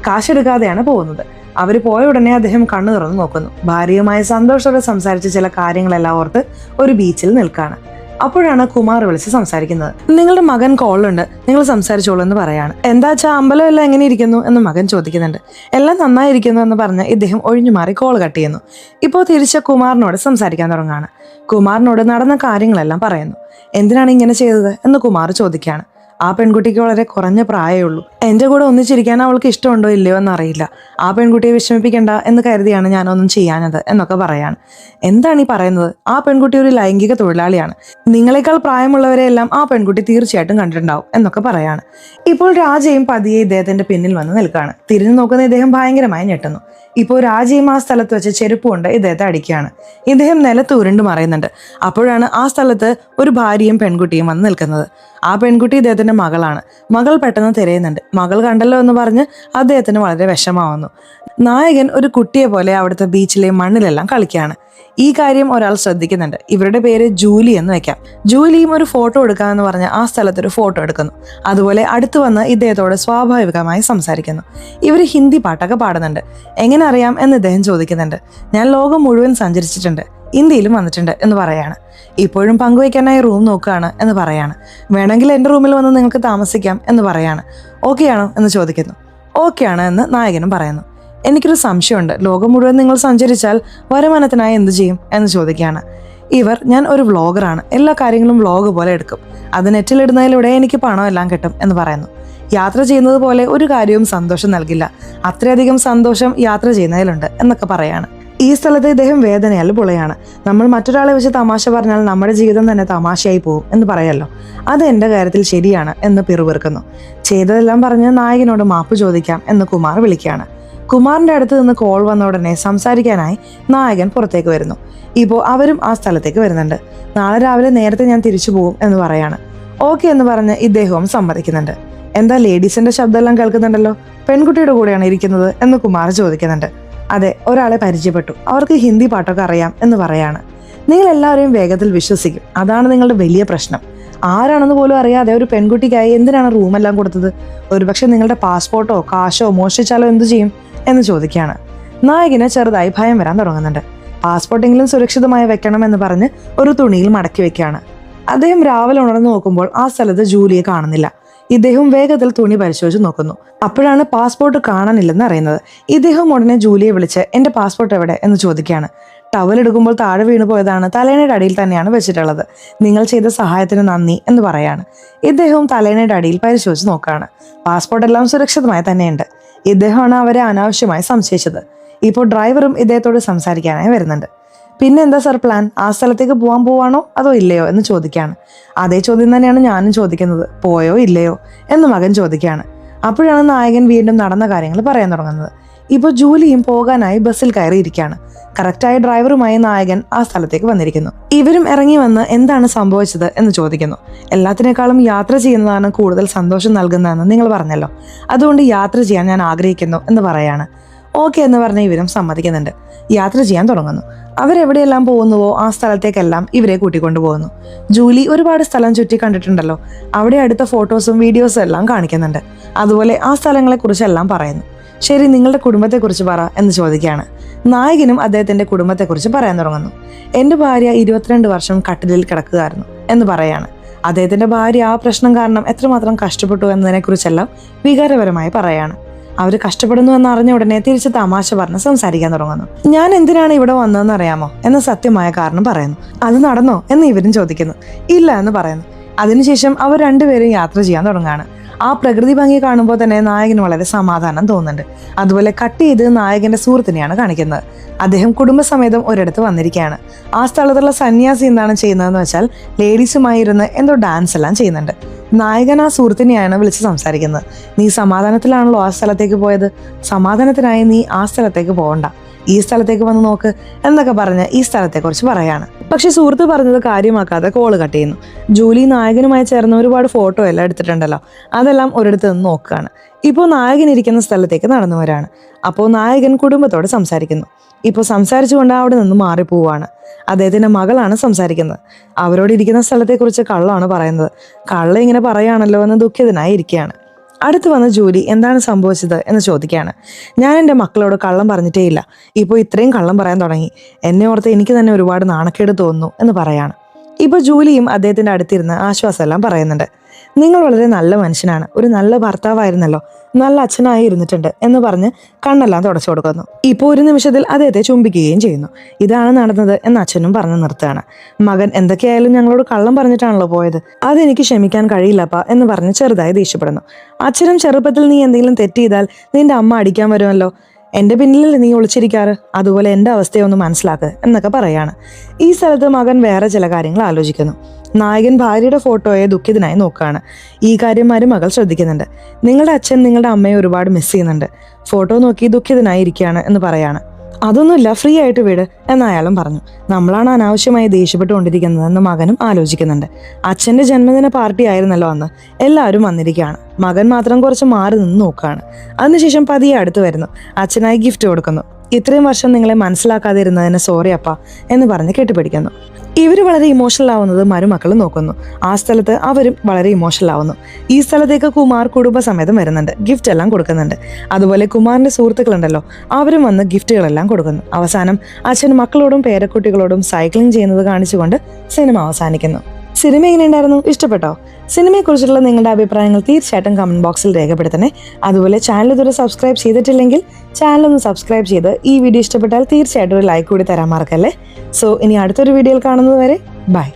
കാശെടുക്കാതെയാണ് പോകുന്നത്. അവർ പോയ ഉടനെ അദ്ദേഹം കണ്ണു തുറന്ന് നോക്കുന്നു. ഭാര്യയുമായി സന്തോഷത്തോടെ സംസാരിച്ച് ചില കാര്യങ്ങളെല്ലാം ഓർത്ത് ഒരു ബീച്ചിൽ നിൽക്കുകയാണ്. അപ്പോഴാണ് കുമാർ വിളിച്ച് സംസാരിക്കുന്നത്. നിങ്ങളുടെ മകൻ കോളുണ്ട്, നിങ്ങൾ സംസാരിച്ചോളൂ എന്ന് പറയാണ്. എന്താ വെച്ചാൽ അമ്പലം എല്ലാം എങ്ങനെ ഇരിക്കുന്നു എന്ന് മകൻ ചോദിക്കുന്നുണ്ട്. എല്ലാം നന്നായിരിക്കുന്നു എന്ന് പറഞ്ഞ് ഇദ്ദേഹം ഒഴിഞ്ഞു മാറി കോൾ കട്ട് ചെയ്യുന്നു. ഇപ്പോൾ തിരിച്ച് കുമാറിനോട് സംസാരിക്കാൻ തുടങ്ങുകയാണ്. കുമാറിനോട് നടന്ന കാര്യങ്ങളെല്ലാം പറയുന്നു. എന്തിനാണ് ഇങ്ങനെ ചെയ്തത് എന്ന് കുമാർ ചോദിക്കുകയാണ്. ആ പെൺകുട്ടിക്ക് വളരെ കുറഞ്ഞ പ്രായമുള്ളൂ. എൻ്റെ കൂടെ ഒന്നിച്ചിരിക്കാൻ അവൾക്ക് ഇഷ്ടമുണ്ടോ ഇല്ലയോ എന്നറിയില്ല. ആ പെൺകുട്ടിയെ വിഷമിപ്പിക്കണ്ട എന്ന് കരുതിയാണ് ഞാനൊന്നും ചെയ്യാഞ്ഞത് എന്നൊക്കെ പറയാണ്. എന്താണ് ഈ പറയുന്നത്? ആ പെൺകുട്ടി ഒരു ലൈംഗിക തൊഴിലാളിയാണ്. നിങ്ങളെക്കാൾ പ്രായമുള്ളവരെയെല്ലാം ആ പെൺകുട്ടി തീർച്ചയായിട്ടും കണ്ടിട്ടുണ്ടാവും എന്നൊക്കെ പറയാണ്. ഇപ്പോൾ രാജയും പതിയെ ഇദ്ദേഹത്തിന്റെ പിന്നിൽ വന്ന് നിൽക്കുകയാണ്. തിരിഞ്ഞു നോക്കുന്ന ഇദ്ദേഹം ഭയങ്കരമായി ഞെട്ടുന്നു. ഇപ്പോൾ രാജയും ആ സ്ഥലത്ത് വെച്ച് ചെരുപ്പ് കൊണ്ട് ഇദ്ദേഹത്തെ അടിക്കുകയാണ്. ഇദ്ദേഹം നിലത്ത് ഉരുണ്ട് മറയുന്നുണ്ട്. അപ്പോഴാണ് ആ സ്ഥലത്ത് ഒരു ഭാര്യയും പെൺകുട്ടിയും വന്ന് നിൽക്കുന്നത്. ആ പെൺകുട്ടി ഇദ്ദേഹത്തിന്റെ മകളാണ്. മകൾ പെട്ടെന്ന് തിരയുന്നുണ്ട്. മകൾ കണ്ടല്ലോ എന്ന് പറഞ്ഞ് അദ്ദേഹത്തിന് വളരെ വിഷമാവുന്നു. നായകൻ ഒരു കുട്ടിയെ പോലെ അവിടുത്തെ ബീച്ചിലെ മണ്ണിലെല്ലാം കളിക്കുകയാണ്. ഈ കാര്യം ഒരാൾ ശ്രദ്ധിക്കുന്നുണ്ട്. ഇവരുടെ പേര് ജൂലി എന്ന് വെക്കാം. ജൂലിയും ഒരു ഫോട്ടോ എടുക്കാമെന്ന് പറഞ്ഞ് ആ സ്ഥലത്തൊരു ഫോട്ടോ എടുക്കുന്നു. അതുപോലെ അടുത്ത് വന്ന് ഇദ്ദേഹത്തോട് സ്വാഭാവികമായി സംസാരിക്കുന്നു. ഇവർ ഹിന്ദി പാട്ടൊക്കെ പാടുന്നുണ്ട്. എങ്ങനെ അറിയാം എന്ന് ഇദ്ദേഹം ചോദിക്കുന്നുണ്ട്. ഞാൻ ലോകം മുഴുവൻ സഞ്ചരിച്ചിട്ടുണ്ട്, ഇന്ത്യയിലും വന്നിട്ടുണ്ട് എന്ന് പറയാണ്. ഇപ്പോഴും പങ്കുവയ്ക്കാനായി റൂം നോക്കുകയാണ് എന്ന് പറയാണ്. വേണമെങ്കിൽ എൻ്റെ റൂമിൽ വന്ന് നിങ്ങൾക്ക് താമസിക്കാം എന്ന് പറയാണ്. ഓക്കെ ആണോ എന്ന് ചോദിക്കുന്നു. ഓക്കെ ആണ് എന്ന് നായകനും പറയുന്നു. എനിക്കൊരു സംശയമുണ്ട്, ലോകം മുഴുവൻ നിങ്ങൾ സഞ്ചരിച്ചാൽ വരുമാനത്തിനായി എന്ത് ചെയ്യും എന്ന് ചോദിക്കുകയാണ്. ഞാൻ ഒരു വ്ളോഗറാണ്, എല്ലാ കാര്യങ്ങളും വ്ളോഗ് പോലെ എടുക്കും, അത് നെറ്റിലിടുന്നതിലൂടെ എനിക്ക് പണം എല്ലാം കിട്ടും എന്ന് പറയുന്നു. യാത്ര ചെയ്യുന്നത് പോലെ ഒരു കാര്യവും സന്തോഷം നൽകില്ല, അത്രയധികം സന്തോഷം യാത്ര ചെയ്യുന്നതിലുണ്ട് എന്നൊക്കെ പറയാണ്. ഈ സ്ഥലത്ത് ഇദ്ദേഹം വേദനയാൽ പൊളയാണ്. നമ്മൾ മറ്റൊരാളെ വെച്ച് തമാശ പറഞ്ഞാൽ നമ്മുടെ ജീവിതം തന്നെ തമാശയായി പോകും എന്ന് പറയല്ലോ, അത് എൻ്റെ കാര്യത്തിൽ ശരിയാണ് എന്ന് പിറുപിറുക്കുന്നു. ചെയ്തതെല്ലാം പറഞ്ഞ് നായകനോട് മാപ്പ് ചോദിക്കാം എന്ന് കുമാർ വിളിക്കുകയാണ്. കുമാറിന്റെ അടുത്ത് നിന്ന് കോൾ വന്ന ഉടനെ സംസാരിക്കാനായി നായകൻ പുറത്തേക്ക് വരുന്നു. ഇപ്പോൾ അവരും ആ സ്ഥലത്തേക്ക് വരുന്നുണ്ട്. നാളെ രാവിലെ നേരത്തെ ഞാൻ തിരിച്ചു പോകും എന്ന് പറയാണ്. ഓക്കെ എന്ന് പറഞ്ഞ് ഇദ്ദേഹവും സമ്മതിക്കുന്നുണ്ട്. എന്താ ലേഡീസിന്റെ ശബ്ദമെല്ലാം കേൾക്കുന്നുണ്ടല്ലോ, പെൺകുട്ടിയുടെ കൂടെയാണ് ഇരിക്കുന്നത് എന്ന് കുമാർ ചോദിക്കുന്നുണ്ട്. അതെ, ഒരാളെ പരിചയപ്പെട്ടു, അവർക്ക് ഹിന്ദി പാട്ടൊക്കെ അറിയാം എന്ന് പറയാണ്. നിങ്ങൾ എല്ലാവരെയും വേഗത്തിൽ വിശ്വസിക്കും, അതാണ് നിങ്ങളുടെ വലിയ പ്രശ്നം. ആരാണെന്ന് പോലും അറിയാതെ ഒരു പെൺകുട്ടിക്കായി എന്തിനാണ് റൂമെല്ലാം കൊടുത്തത്? ഒരുപക്ഷെ നിങ്ങളുടെ പാസ്പോർട്ടോ കാശോ മോഷ്ടിച്ചാലോ എന്തു ചെയ്യും എന്ന് ചോദിക്കുകയാണ്. നായകന് ചെറുതായി ഭയം വരാൻ തുടങ്ങുന്നുണ്ട്. പാസ്പോർട്ടെങ്കിലും സുരക്ഷിതമായി വെക്കണം എന്ന് പറഞ്ഞ് ഒരു തുണിയിൽ മടക്കി വെക്കുകയാണ്. അദ്ദേഹം രാവിലെ ഉണർന്നു നോക്കുമ്പോൾ ആ സ്ഥലത്ത് ജൂലിയെ കാണുന്നില്ല. ഇദ്ദേഹം വേഗത്തിൽ തുണി പരിശോധിച്ച് നോക്കുന്നു. അപ്പോഴാണ് പാസ്പോർട്ട് കാണാനില്ലെന്ന് അറിയുന്നത്. ഇദ്ദേഹം ഉടനെ ജൂലിയെ വിളിച്ച് എന്റെ പാസ്പോർട്ട് എവിടെ എന്ന് ചോദിക്കുകയാണ്. ടവൽ എടുക്കുമ്പോൾ താഴെ വീണു പോയതാണ്, തലേണയുടെ അടിയിൽ തന്നെയാണ് വെച്ചിട്ടുള്ളത്, നിങ്ങൾ ചെയ്ത സഹായത്തിന് നന്ദി എന്ന് പറയാണ്. ഇദ്ദേഹവും തലേണയുടെ അടിയിൽ പരിശോധിച്ച് നോക്കുകയാണ്. പാസ്പോർട്ട് എല്ലാം സുരക്ഷിതമായി തന്നെയുണ്ട്. ഇദ്ദേഹമാണ് അവരെ അനാവശ്യമായി സംശയിച്ചത്. ഇപ്പോൾ ഡ്രൈവറും ഇദ്ദേഹത്തോട് സംസാരിക്കാനായി വരുന്നുണ്ട്. പിന്നെ എന്താ സർ പ്ലാൻ? ആ സ്ഥലത്തേക്ക് പോകാൻ പോവാണോ അതോ ഇല്ലയോ എന്ന് ചോദിക്കുകയാണ്. അതേ ചോദ്യം തന്നെയാണ് ഞാനും ചോദിക്കുന്നത്, പോയോ ഇല്ലയോ എന്ന് മകൻ ചോദിക്കുകയാണ്. അപ്പോഴാണ് നായകൻ വീണ്ടും നടന്ന കാര്യങ്ങൾ പറയാൻ തുടങ്ങുന്നത്. ഇപ്പോൾ ജൂലിയും പോകാനായി ബസ്സിൽ കയറിയിരിക്കുകയാണ്. കറക്റ്റായ ഡ്രൈവറുമായി നായകൻ ആ സ്ഥലത്തേക്ക് വന്നിരിക്കുന്നു. ഇവരും ഇറങ്ങി വന്ന് എന്താണ് സംഭവിച്ചത് എന്ന് ചോദിക്കുന്നു. എല്ലാത്തിനേക്കാളും യാത്ര ചെയ്യുന്നതാണ് കൂടുതൽ സന്തോഷം നൽകുന്നതെന്ന് നിങ്ങൾ പറഞ്ഞല്ലോ, അതുകൊണ്ട് യാത്ര ചെയ്യാൻ ഞാൻ ആഗ്രഹിക്കുന്നു എന്ന് പറയാണ്. ഓക്കെ എന്ന് പറഞ്ഞ ഇവരും സമ്മതിക്കുന്നുണ്ട്. യാത്ര ചെയ്യാൻ തുടങ്ങുന്നു. അവരെവിടെയെല്ലാം പോകുന്നുവോ ആ സ്ഥലത്തേക്കെല്ലാം ഇവരെ കൂട്ടിക്കൊണ്ടു പോകുന്നു. ജൂലി ഒരുപാട് സ്ഥലം ചുറ്റി കണ്ടിട്ടുണ്ടല്ലോ, അവിടെ അടുത്ത ഫോട്ടോസും വീഡിയോസും എല്ലാം കാണിക്കുന്നുണ്ട്. അതുപോലെ ആ സ്ഥലങ്ങളെക്കുറിച്ചെല്ലാം പറയുന്നു. ശരി, നിങ്ങളുടെ കുടുംബത്തെക്കുറിച്ച് പറ എന്ന് ചോദിക്കുകയാണ്. നായകനും അദ്ദേഹത്തിന്റെ കുടുംബത്തെക്കുറിച്ച് പറയാൻ തുടങ്ങുന്നു. എന്റെ ഭാര്യ 22 വർഷം കട്ടിലിൽ കിടക്കുകയായിരുന്നു എന്ന് പറയാണ്. അദ്ദേഹത്തിന്റെ ഭാര്യ ആ പ്രശ്നം കാരണം എത്രമാത്രം കഷ്ടപ്പെട്ടു എന്നതിനെക്കുറിച്ചെല്ലാം വികാരപരമായി പറയാണ്. അവർ കഷ്ടപ്പെടുന്നു എന്ന് അറിഞ്ഞ ഉടനെ തിരിച്ച് തമാശ പറഞ്ഞ് സംസാരിക്കാൻ തുടങ്ങുന്നു. ഞാൻ എന്തിനാണ് ഇവിടെ വന്നതെന്ന് അറിയാമോ എന്ന സത്യമായ കാരണം പറയുന്നു. അത് നടന്നോ എന്ന് ഇവരും ചോദിക്കുന്നു. ഇല്ല എന്ന് പറയുന്നു. അതിനുശേഷം അവർ രണ്ടുപേരും യാത്ര ചെയ്യാൻ തുടങ്ങുകയാണ്. ആ പ്രകൃതി ഭംഗി കാണുമ്പോൾ തന്നെ നായകന് വളരെ സമാധാനം തോന്നുന്നുണ്ട്. അതുപോലെ കട്ട് ചെയ്ത് നായകന്റെ സുഹൃത്തിനെയാണ് കാണിക്കുന്നത്. അദ്ദേഹം കുടുംബസമേതം ഒരിടത്ത് വന്നിരിക്കുകയാണ്. ആ സ്ഥലത്തുള്ള സന്യാസി എന്താണ് ചെയ്യുന്നതെന്ന് വെച്ചാൽ ലേഡീസുമായി ഇരുന്ന് എന്തോ ഡാൻസ് എല്ലാം ചെയ്യുന്നുണ്ട്. നായകൻ ആ സുഹൃത്തിനെയാണ് വിളിച്ച് സംസാരിക്കുന്നത്. നീ സമാധാനത്തിലാണല്ലോ ആ സ്ഥലത്തേക്ക് പോയത്, സമാധാനത്തിനായി നീ ആ സ്ഥലത്തേക്ക് പോകണ്ട, ഈ സ്ഥലത്തേക്ക് വന്ന് നോക്ക് എന്നൊക്കെ പറഞ്ഞ് ഈ സ്ഥലത്തെക്കുറിച്ച് പറയാണ്. പക്ഷെ സുഹൃത്ത് പറഞ്ഞത് കാര്യമാക്കാതെ കോള് കട്ട് ചെയ്യുന്നു. ജൂലി നായകനുമായി ചേർന്ന് ഒരുപാട് ഫോട്ടോ എല്ലാം എടുത്തിട്ടുണ്ടല്ലോ, അതെല്ലാം ഒരിടത്ത് നിന്ന് നോക്കുകയാണ്. ഇപ്പോൾ നായകൻ ഇരിക്കുന്ന സ്ഥലത്തേക്ക് നടന്നു വരാണ്. അപ്പോൾ നായകൻ കുടുംബത്തോട് സംസാരിക്കുന്നു. ഇപ്പോൾ സംസാരിച്ചുകൊണ്ട് അവിടെ നിന്ന് മാറിപ്പോവാണ്. അദ്ദേഹത്തിന്റെ മകളാണ് സംസാരിക്കുന്നത്. അവരോട് ഇരിക്കുന്ന സ്ഥലത്തെക്കുറിച്ച് കള്ളാണ് പറയുന്നത്. കള്ള ഇങ്ങനെ പറയാണല്ലോ എന്ന് ദുഃഖിതനായി ഇരിക്കുകയാണ്. അടുത്ത് വന്ന് ജൂലി എന്താണ് സംഭവിച്ചത് എന്ന് ചോദിക്കുകയാണ്. ഞാൻ എൻ്റെ മക്കളോട് കള്ളം പറഞ്ഞിട്ടേ ഇല്ല, ഇപ്പോൾ ഇത്രയും കള്ളം പറയാൻ തുടങ്ങി, എന്നെ ഓർത്ത് എനിക്ക് തന്നെ ഒരുപാട് നാണക്കേട് തോന്നുന്നു എന്ന് പറയാണ്. ഇപ്പോൾ ജൂലിയും അദ്ദേഹത്തിന്റെ അടുത്തിരുന്ന് ആശ്വാസമെല്ലാം പറയുന്നുണ്ട്. നിങ്ങൾ വളരെ നല്ല മനുഷ്യനാണ്, ഒരു നല്ല ഭർത്താവായിരുന്നല്ലോ, നല്ല അച്ഛനായി ഇരുന്നിട്ടുണ്ട് എന്ന് പറഞ്ഞ് കണ്ണെല്ലാം തുടച്ചു കൊടുക്കുന്നു. ഇപ്പോൾ ഒരു നിമിഷത്തിൽ അദ്ദേഹത്തെ ചുംബിക്കുകയും ചെയ്യുന്നു. ഇതാണ് നടന്നത് എന്ന് അച്ഛനും പറഞ്ഞു നിർത്തുകയാണ്. മകൻ എന്തൊക്കെയായാലും ഞങ്ങളോട് കള്ളം പറഞ്ഞിട്ടാണല്ലോ പോയത്, അതെനിക്ക് ക്ഷമിക്കാൻ കഴിയില്ലപ്പാ എന്ന് പറഞ്ഞ് ചെറുതായി ദേഷ്യപ്പെടുന്നു. അച്ഛനും ചെറുപ്പത്തിൽ നീ എന്തെങ്കിലും തെറ്റ് ചെയ്താൽ നിന്റെ അമ്മ അടിക്കാൻ വരുമല്ലോ, എൻ്റെ പിന്നിലല്ലേ നീ ഒളിച്ചിരിക്കാറ്, അതുപോലെ എൻ്റെ അവസ്ഥയൊന്ന് മനസ്സിലാക്കുക എന്നൊക്കെ പറയാണ്. ഈ സ്ഥലത്ത് മകൻ വേറെ ചില കാര്യങ്ങൾ ആലോചിക്കുന്നു. നായകൻ ഭാര്യയുടെ ഫോട്ടോയെ ദുഃഖിതനായി നോക്കുകയാണ്. ഈ കാര്യം മരുമകൾ ശ്രദ്ധിക്കുന്നുണ്ട്. നിങ്ങളുടെ അച്ഛൻ നിങ്ങളുടെ അമ്മയെ ഒരുപാട് മിസ് ചെയ്യുന്നുണ്ട്, ഫോട്ടോ നോക്കി ദുഃഖിതനായി ഇരിക്കുകയാണ് എന്ന് പറയാണ്. അതൊന്നുമില്ല, ഫ്രീ ആയിട്ട് വിട് എന്ന് അയാളും പറഞ്ഞു. നമ്മളാണ് അനാവശ്യമായി ദേഷ്യപ്പെട്ടുകൊണ്ടിരിക്കുന്നതെന്ന് മകനും ആലോചിക്കുന്നുണ്ട്. അച്ഛൻ്റെ ജന്മദിന പാർട്ടി ആയിരുന്നല്ലോ അന്ന്, എല്ലാവരും വന്നിരിക്കുകയാണ്. മകൻ മാത്രം കുറച്ച് മാറി നിന്ന് നോക്കുകയാണ്. അതിനുശേഷം പതിയെ അടുത്ത് വരുന്നു. അച്ഛനായി ഗിഫ്റ്റ് കൊടുക്കുന്നു. ഇത്രയും വർഷം നിങ്ങളെ മനസ്സിലാക്കാതിരുന്നതിന് സോറി അപ്പ എന്ന് പറഞ്ഞ് കെട്ടിപ്പിടിക്കുന്നു. ഇവർ വളരെ ഇമോഷണൽ ആവുന്നത് മരുമക്കൾ നോക്കുന്നു. ആ സ്ഥലത്ത് അവരും വളരെ ഇമോഷണൽ ആവുന്നു. ഈ സ്ഥലത്തേക്ക് കുമാർ കുടുംബസമേതം വരുന്നുണ്ട്, ഗിഫ്റ്റ് എല്ലാം കൊടുക്കുന്നുണ്ട്. അതുപോലെ കുമാറിന്റെ സുഹൃത്തുക്കളുണ്ടല്ലോ, അവരും വന്ന് ഗിഫ്റ്റുകളെല്ലാം കൊടുക്കുന്നു. അവസാനം അച്ഛൻ മക്കളോടും പേരക്കുട്ടികളോടും സൈക്ലിംഗ് ചെയ്യുന്നത് കാണിച്ചുകൊണ്ട് സിനിമ അവസാനിക്കുന്നു. സിനിമ എങ്ങനെയുണ്ടായിരുന്നു? ഇഷ്ടപ്പെട്ടോ? സിനിമയെക്കുറിച്ചുള്ള നിങ്ങളുടെ അഭിപ്രായങ്ങൾ തീർച്ചയായിട്ടും കമന്റ് ബോക്സിൽ രേഖപ്പെടുത്തണേ. അതുപോലെ ചാനൽ ഇതുവരെ സബ്സ്ക്രൈബ് ചെയ്തിട്ടില്ലെങ്കിൽ ചാനൽ ഒന്ന് സബ്സ്ക്രൈബ് ചെയ്ത് ഈ വീഡിയോ ഇഷ്ടപ്പെട്ടാൽ തീർച്ചയായിട്ടും ഒരു ലൈക്ക് കൂടി തരാൻ മറക്കല്ലേ. സോ ഇനി അടുത്തൊരു വീഡിയോയിൽ കാണുന്നത് വരെ ബൈ.